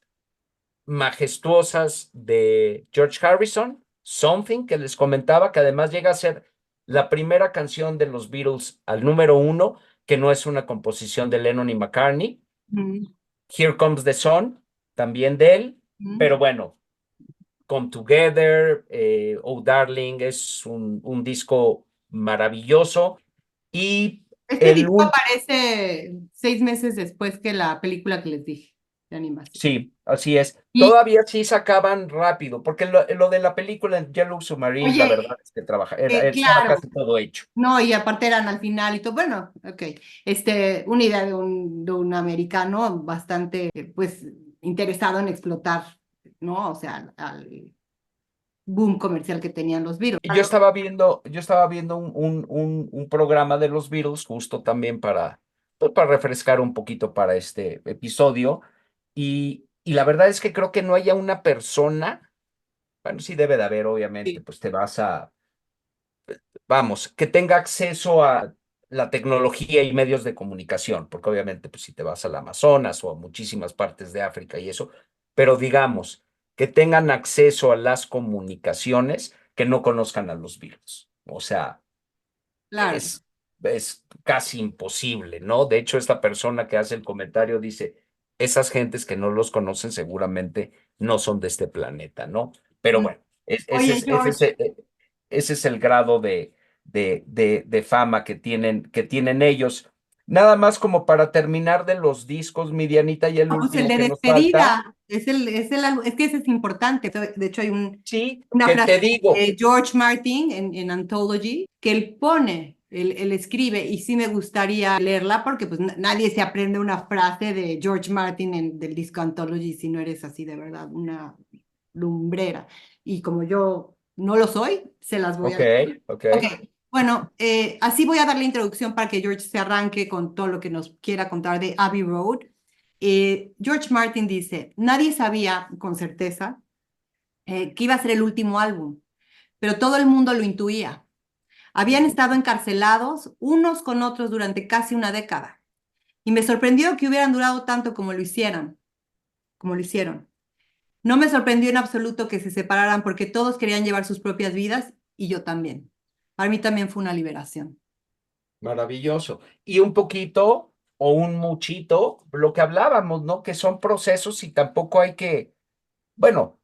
majestuosas de George Harrison, Something, que les comentaba, que además llega a ser la primera canción de los Beatles al número 1, que no es una composición de Lennon y McCartney. ujú, Here Comes the Sun, también de él, ujú. pero bueno, Come Together, Oh Darling, es un disco maravilloso. Y Este el disco último, aparece 6 meses después que la película que les dije de animación. sí, así es. Y, Todavía sí sacaban rápido, porque lo de la película en Yellow Submarine, la oye, verdad es que estaba claro, casi todo hecho. no, y aparte eran al final y todo, bueno, ok, una idea de un americano bastante, pues, interesado en explotar, ¿no? O sea, al boom comercial que tenían los Beatles. Yo estaba viendo un programa de los Beatles justo también pues, para refrescar un poquito para este episodio. Y la verdad es que creo que no haya una persona, bueno, sí debe de haber, obviamente, pues vamos, que tenga acceso a la tecnología y medios de comunicación, porque obviamente, pues si te vas al Amazonas o a muchísimas partes de África y eso, pero digamos, que tengan acceso a las comunicaciones que no conozcan a los virus. O sea, Claro. es casi imposible, ¿no? De hecho, esta persona que hace el comentario dice, esas gentes que no los conocen seguramente no son de este planeta, ¿no? Pero Mm. bueno, Oye, George, ese es el grado de fama que tienen ellos. Nada más como para terminar de los discos, mi Dianita, y el pues el último de que nos falta. despedida, es que ese es importante. De hecho, hay Sí, una que frase te digo, de George Martin en Anthology que él pone, él escribe, y sí me gustaría leerla porque pues nadie se aprende una frase de George Martin del disco Anthology si no eres así de verdad, una lumbrera. Y como yo no lo soy, se las voy a ok, leer. ok. Ok, bueno, así voy a dar la introducción para que George se arranque con todo lo que nos quiera contar de Abbey Road. George Martin dice, nadie sabía con certeza que iba a ser el último álbum, pero todo el mundo lo intuía. Habían estado encarcelados unos con otros durante casi una década y me sorprendió que hubieran durado tanto como lo hicieron. No me sorprendió en absoluto que se separaran porque todos querían llevar sus propias vidas y yo también. Para mí también fue una liberación. Maravilloso. Y un poquito o un muchito, lo que hablábamos, ¿no? Que son procesos y tampoco hay que, bueno,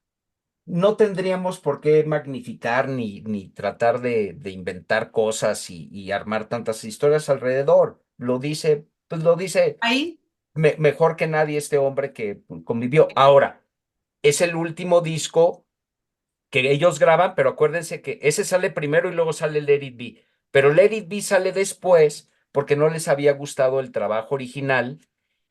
no tendríamos por qué magnificar ni tratar de inventar cosas y armar tantas historias alrededor. Pues lo dice Ahí, mejor que nadie este hombre que convivió. Ahora, es el último disco que ellos graban, pero acuérdense que ese sale primero y luego sale Let It Be. Pero Let It Be sale después porque no les había gustado el trabajo original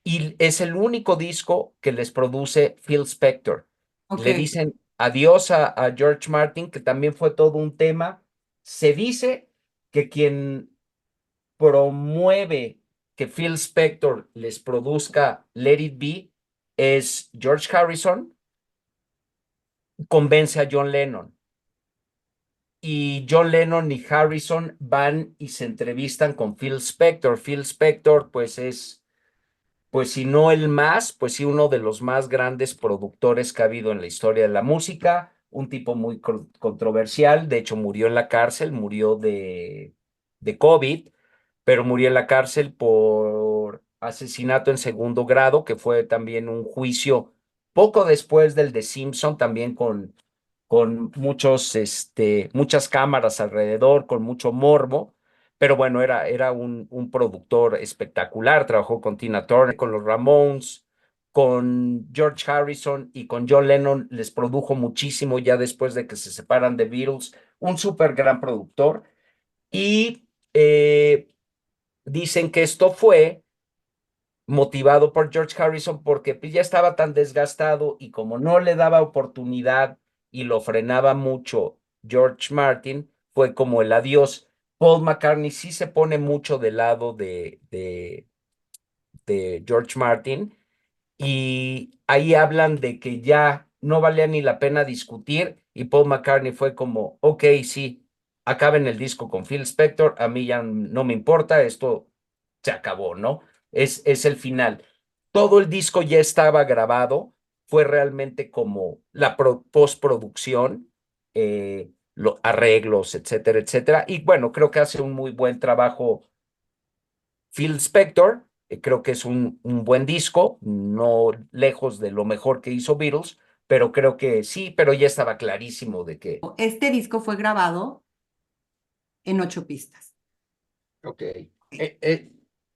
y es el único disco que les produce Phil Spector. ok. Le dicen adiós a George Martin, que también fue todo un tema. Se dice que quien promueve que Phil Spector les produzca Let It Be es George Harrison, convence a John Lennon y John Lennon y Harrison van y se entrevistan con Phil Spector. Phil Spector, pues si no el más, pues sí uno de los más grandes productores que ha habido en la historia de la música, un tipo muy controversial, de hecho murió en la cárcel, murió de COVID, pero murió en la cárcel por asesinato en segundo grado, que fue también un juicio poco después del de Simpson, también con muchas cámaras alrededor, con mucho morbo, pero bueno, era un productor espectacular, trabajó con Tina Turner, con los Ramones, con George Harrison y con John Lennon, les produjo muchísimo ya después de que se separan de Beatles, un súper gran productor, y dicen que esto fue motivado por George Harrison porque pues, ya estaba tan desgastado y como no le daba oportunidad y lo frenaba mucho George Martin, fue como el adiós. Paul McCartney sí se pone mucho del lado de George Martin y ahí hablan de que ya no valía ni la pena discutir y Paul McCartney fue como, ok, sí, acaben el disco con Phil Spector, a mí ya no me importa, esto se acabó, ¿no? Es el final. Todo el disco ya estaba grabado, fue realmente como la postproducción, los arreglos, etcétera, etcétera. Y bueno, creo que hace un muy buen trabajo Phil Spector, creo que es un buen disco, no lejos de lo mejor que hizo Beatles, pero creo que sí, pero ya estaba clarísimo de que... Este disco fue grabado en 8 pistas. Ok.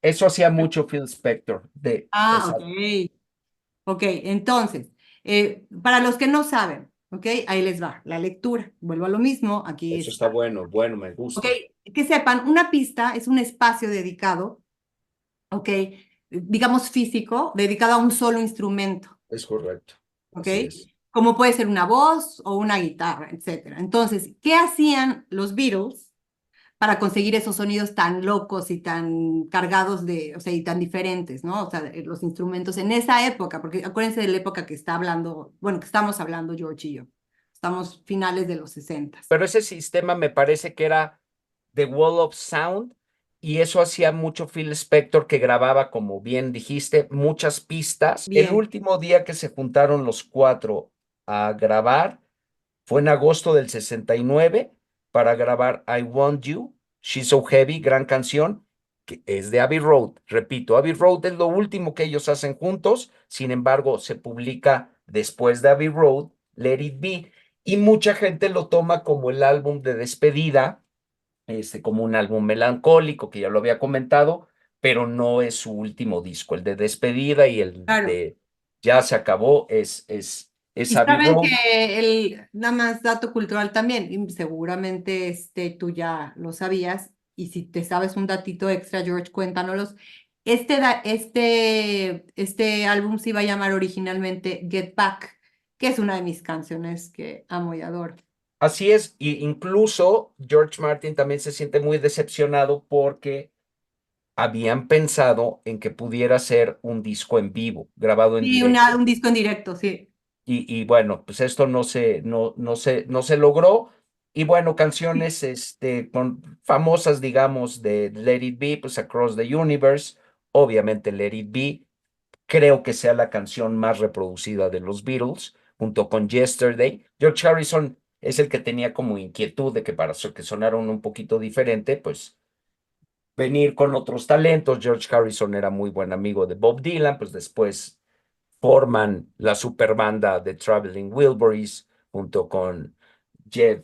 Eso hacía mucho Phil Spector. Ah, ok. Ok, entonces, para los que no saben, ok, ahí les va la lectura. Vuelvo a lo mismo, aquí Eso está está. bueno, me Ok, gusta. que sepan, una pista es un espacio dedicado, ok, digamos físico, dedicado a un solo instrumento, Es correcto. ok, Así es. como puede ser una voz o una guitarra, etcétera. Entonces, ¿qué hacían los Beatles para conseguir esos sonidos tan locos y tan cargados de, o sea, y tan diferentes, ¿no? O sea, los instrumentos en esa época, porque acuérdense de la época que está hablando, bueno, que estamos hablando George y yo. Estamos finales de los 60. Pero ese sistema me parece que era The Wall of Sound y eso hacía mucho Phil Spector que grababa, como bien dijiste, muchas pistas. El Bien. último día que se juntaron los cuatro a grabar fue en agosto del 69 para grabar I Want You, She's So Heavy, gran canción, que es de Abbey Road. Repito, Abbey Road es lo último que ellos hacen juntos, sin embargo, se publica después de Abbey Road, Let It Be, y mucha gente lo toma como el álbum de despedida, como un álbum melancólico, que ya lo había comentado, pero no es su último disco. El de despedida y el Claro. de ya se acabó es Y Abbey saben Road. que el, nada más dato cultural también, y seguramente tú ya lo sabías, y si te sabes un datito extra, George, cuéntanos. Este álbum se iba a llamar originalmente Get Back, que es una de mis canciones que amo y adoro. Así es, y incluso George Martin también se siente muy decepcionado porque habían pensado en que pudiera ser un disco en vivo, grabado en Sí, directo. un disco en directo, sí. Y bueno, pues esto no se logró. Y bueno, canciones famosas, digamos, de Let It Be, pues Across the Universe, obviamente Let It Be, creo que sea la canción más reproducida de los Beatles, junto con Yesterday. George Harrison es el que tenía como inquietud de que para que sonaran un poquito diferente, pues venir con otros talentos. George Harrison era muy buen amigo de Bob Dylan, pues después forman la super banda de Traveling Wilburys junto con Jeff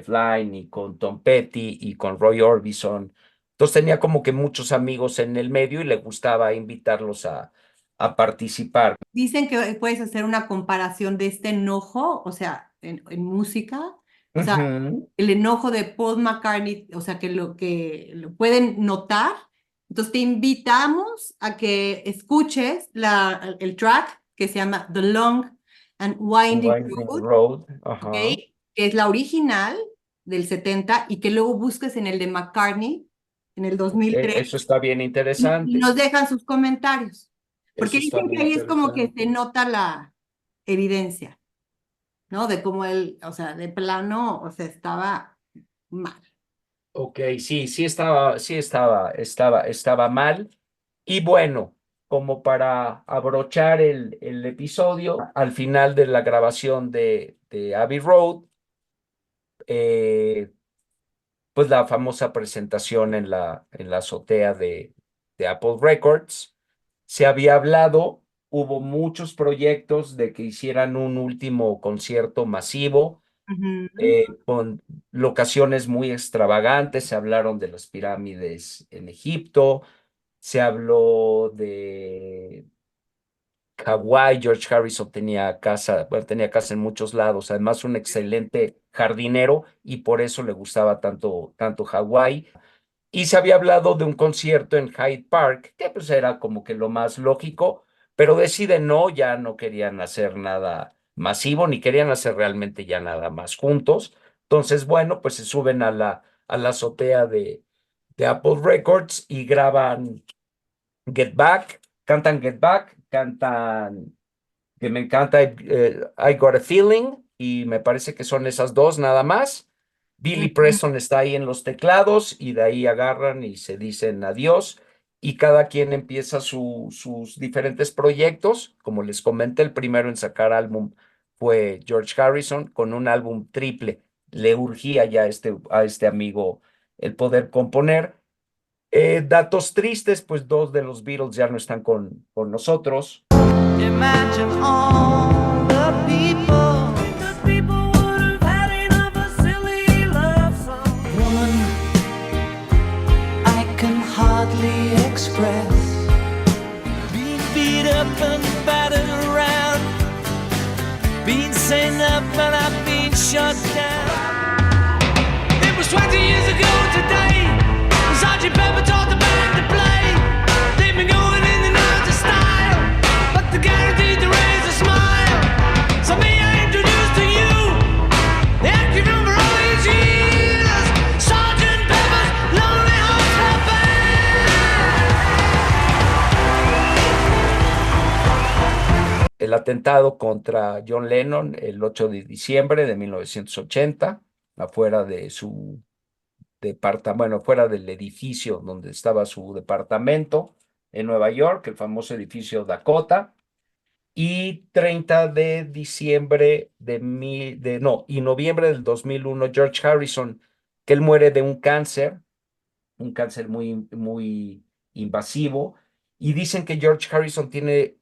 Lynne y con Tom Petty y con Roy Orbison. Entonces tenía como que muchos amigos en el medio y le gustaba invitarlos a participar. Dicen que puedes hacer una comparación de este enojo, o sea, en música, o sea, Ujú. el enojo de Paul McCartney, o sea, que lo pueden notar. Entonces te invitamos a que escuches el track que se llama The Long and Winding Winding Road, Road. ¿ok? Ajá. Que es la original del 70 y que luego busques en el de McCartney en el 2003 Eso está bien y interesante. nos dejan sus comentarios. Porque Eso está dicen que bien ahí es como que se interesante. nota la evidencia, ¿no? De cómo él, o sea, de plano, o sea, estaba mal. Ok, sí estaba mal. Y bueno, como para abrochar el episodio, al final de la grabación de Abbey Road, eh, pues la famosa presentación en la azotea de Apple Records, se había hablado, hubo muchos proyectos de que hicieran un último concierto masivo Ujú. con locaciones muy extravagantes. Se hablaron de las pirámides en Egipto, se habló de Hawái. George Harrison tenía casa, bueno, tenía casa en muchos lados, además un excelente jardinero y por eso le gustaba tanto Hawái. y se había hablado de un concierto en Hyde Park, que pues era como que lo más lógico, pero deciden no, ya no querían hacer nada masivo, ni querían hacer realmente ya nada más juntos. Entonces, bueno, pues se suben a la azotea de Apple Records y graban Get Back, cantan que me encanta, I Got a Feeling, y me parece que son esas dos nada más. Billy Ujú. Preston está ahí en los teclados y de ahí agarran y se dicen adiós y cada quien empieza sus diferentes proyectos. Como les comenté, el primero en sacar álbum fue George Harrison con un álbum triple. Le urgía ya a este amigo el poder componer. Datos tristes, pues dos de los Beatles ya no están con nosotros. Imagine all the people would have had enough of silly love song. Woman, I can hardly express being beat up and battered around, being sent up and I've been shut down. It was 20 years ago today, Sergeant Pepper taught the band to play. They've been going in and out of style, but they're guaranteed to raise a smile. So may I introduce to you the active room for all these years, Sergeant Pepper's Lonely Hearts Club Band. El atentado contra John Lennon el 8 de diciembre de 1980, afuera de su bueno, fuera del edificio donde estaba su departamento en Nueva York, el famoso edificio Dakota, y 30 de diciembre y noviembre del 2001, George Harrison, que él muere de un cáncer muy, muy invasivo, y dicen que George Harrison tiene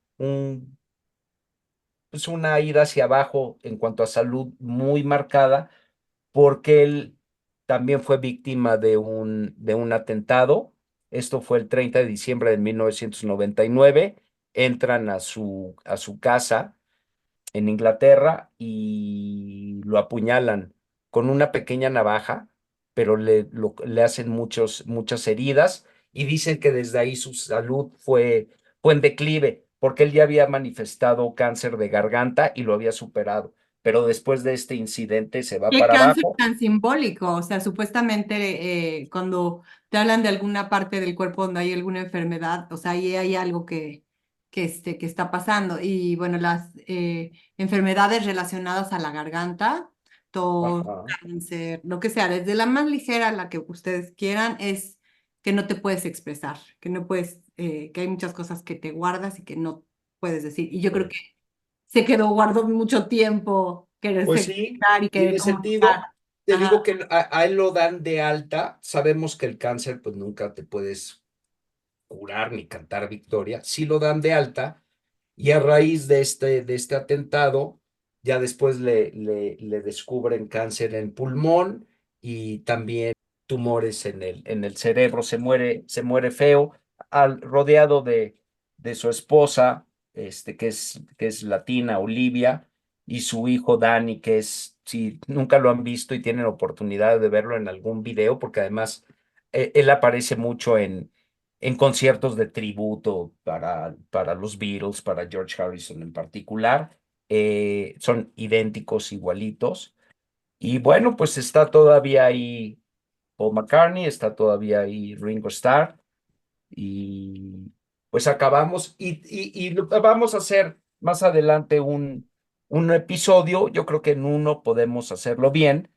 pues una ida hacia abajo en cuanto a salud muy marcada, porque él también fue víctima de un atentado. Esto fue el 30 de diciembre de 1999. Entran a su casa en Inglaterra y lo apuñalan con una pequeña navaja, pero le hacen muchas heridas y dicen que desde ahí su salud fue en declive, porque él ya había manifestado cáncer de garganta y lo había superado, pero después de este incidente se va Qué para cáncer abajo. tan simbólico, o sea, supuestamente cuando te hablan de alguna parte del cuerpo donde hay alguna enfermedad, o sea, ahí hay algo que está pasando. Y bueno, las enfermedades relacionadas a la garganta, tos, Ajá. cáncer, lo que sea, desde la más ligera a la que ustedes quieran, es que no te puedes expresar, que no puedes, que hay muchas cosas que te guardas y que no puedes decir. Y yo creo que se quedó guardado mucho tiempo quererse Pues sí, expresar y querer tiene comunicar. sentido. Te digo Ajá. que a él lo dan de alta. Sabemos que el cáncer, pues nunca te puedes curar ni cantar victoria. Sí lo dan de alta y a raíz de este atentado, ya después le descubren cáncer en pulmón y también tumores en el cerebro. Se muere feo, rodeado de su esposa, que es latina, Olivia, y su hijo Danny, que es, si nunca lo han visto y tienen oportunidad de verlo en algún video, porque además él aparece mucho en conciertos de tributo para los Beatles, para George Harrison en particular. Son idénticos, igualitos. Y bueno, pues está todavía ahí Paul McCartney, está todavía ahí Ringo Starr. Y pues acabamos y vamos a hacer más adelante un episodio. Yo creo que en uno podemos hacerlo bien,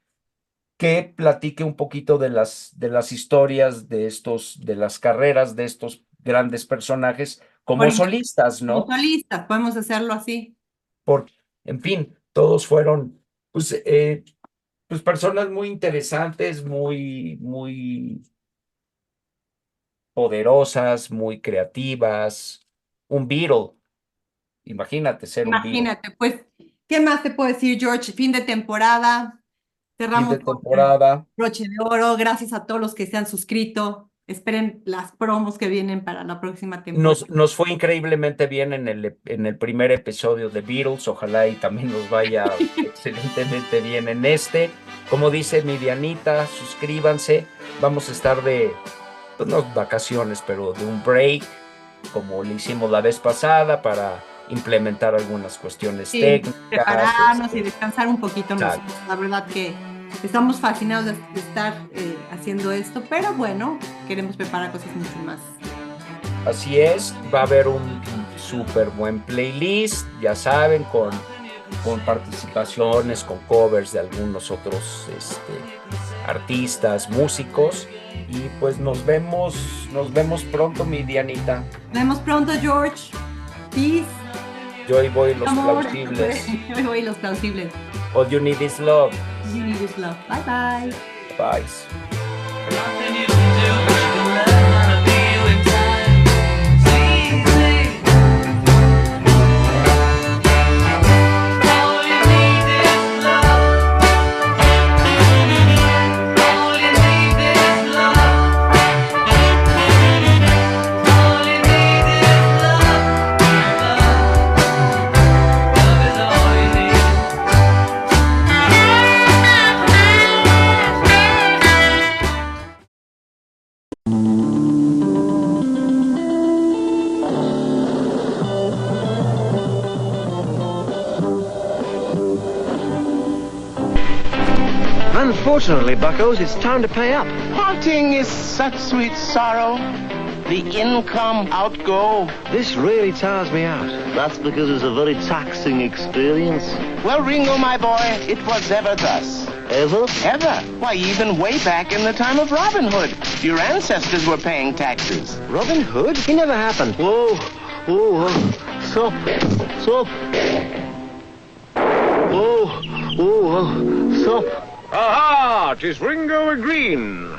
que platique un poquito de las historias de las carreras de estos grandes personajes Por como ejemplo, solistas, como ¿no? solistas, podemos hacerlo así. Porque, en fin, todos fueron, pues, pues personas muy interesantes, muy poderosas, muy creativas. Un Beatle, imagínate ser un Beatle. Imagínate, pues, ¿qué más te puedo decir, George? Fin de temporada, Fin cerramos de con el temporada. broche de oro. Gracias a todos los que se han suscrito. Esperen las promos que vienen para la próxima temporada. Nos fue increíblemente bien en el primer episodio de Beatles. Ojalá y también nos vaya excelentemente bien en este. Como dice mi Dianita, suscríbanse. Vamos a estar pues no vacaciones, pero de un break, como lo hicimos la vez pasada, para implementar algunas cuestiones Sí, técnicas. prepararnos y descansar un poquito Exacto. nosotros. La verdad que estamos fascinados de estar haciendo esto, pero bueno, queremos preparar cosas mucho más. Así es, va a haber un súper buen playlist, ya saben, con participaciones, con covers de algunos otros artistas, músicos. Y pues nos vemos pronto, mi Dianita. Nos vemos pronto, George. Peace. Yo hoy voy los Amor. plausibles. Yo voy los plausibles. All you need is love. You need is love. Bye bye. Bye. Nothing you can do, but you can learn how to feel in time. It's easy. All you need is love. All you need is love. All you need is love. Love is all you need. Unfortunately, buckos, it's time to pay up. Parting is such sweet sorrow. The income outgo. This really tires me out. That's because it's a very taxing experience. Well, Ringo, my boy, it was ever thus. Ever? Ever. Why, even way back in the time of Robin Hood, your ancestors were paying taxes. Robin Hood? He never happened. Whoa, whoa, stop, stop. Whoa, whoa, stop. Aha! 'Tis Ringo Green.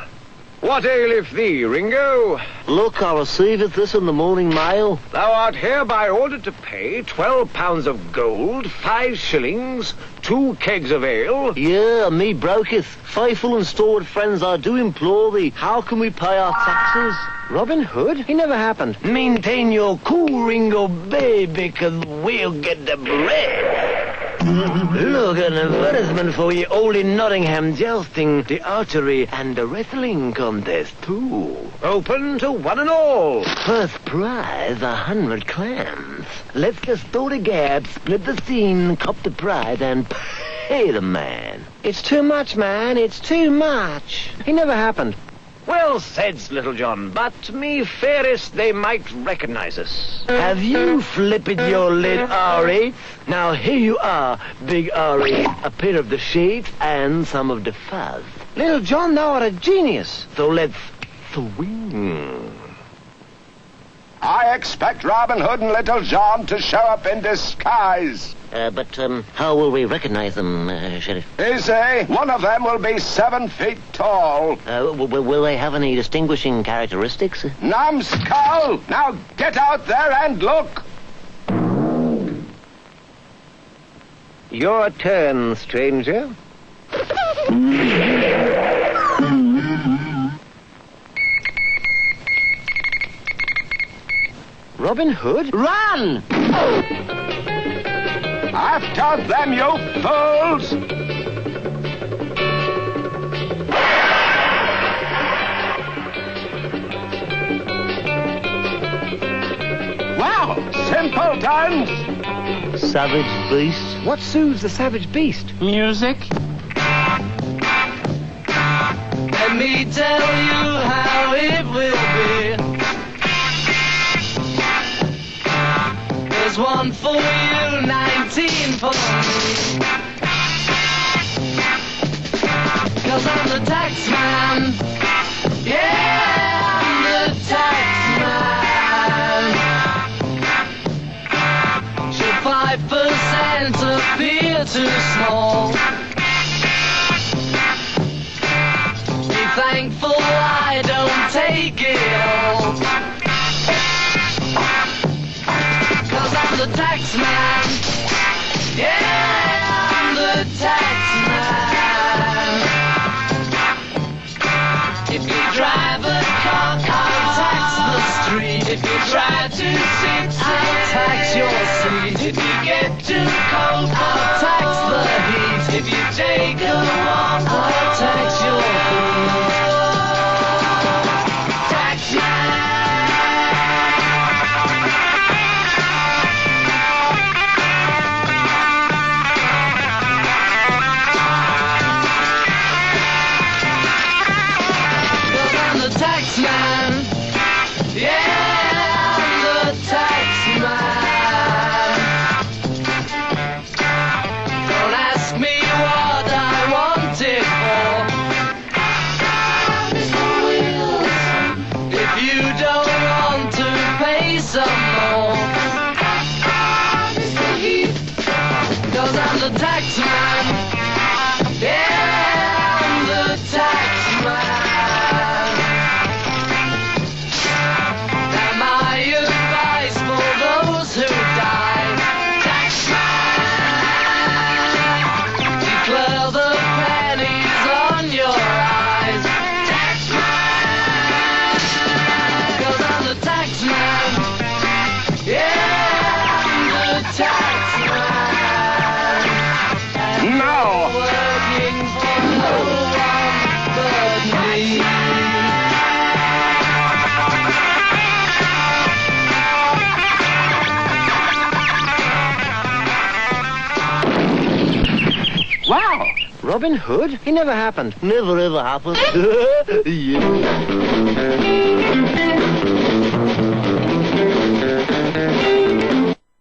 What aileth thee, Ringo? Look, I receiveth this in the morning mail. Thou art hereby ordered to pay 12 pounds of gold, 5 shillings, 2 kegs of ale. Yeah, me broketh. Faithful and stalwart friends, I do implore thee, how can we pay our taxes? Robin Hood? He never happened. Maintain your cool, Ringo, baby, 'cause we'll get the bread. Look, an advertisement for ye old in Nottingham jousting, the archery and the wrestling contest, too. Open to one and all. First prize, 100 clams. Let's just throw the gab, split the scene, cop the prize, and pay the man. It's too much, man. It's too much. He never happened. Well said, Little John, but me fearest they might recognize us. Have you flipped your lid, R8? Now here you are, big R8, a pair of the shades and some of the fuzz. Little John, thou art a genius. So let's swing. I expect Robin Hood and Little John to show up in disguise. But how will we recognize them, Sheriff? Easy. One of them will be 7 feet tall. Will they have any distinguishing characteristics? Numbskull! Now get out there and look. Your turn, stranger. Robin Hood? Run! After them, you fools! Wow! Simpletons! Savage beast? What soothes the savage beast? Music? Let me tell you how it will be. There's one for you, 19 for me. 'Cause I'm the tax man. Yeah, I'm the tax man. Should 5% appear too small? Be thankful I don't take it all. 'Cause I'm the tax man. Yeah, I'm the tax man. If you drive a car, I'll tax the street. If you try to sit, I'll tax your seat. If you get too cold, I'll tax the heat. If you take a walk, I'll tax your food. Tax some more. Mr. Heath, 'cause I'm the tax man. Yeah, I'm the tax man. Now my advice for those who die, tax man, declare the pennies on your eyes, tax man, 'cause I'm the tax man. Yeah, I'm the tax man. No! Working for no one but me. Wow! Robin Hood? He never happened. Never ever happened. Yeah.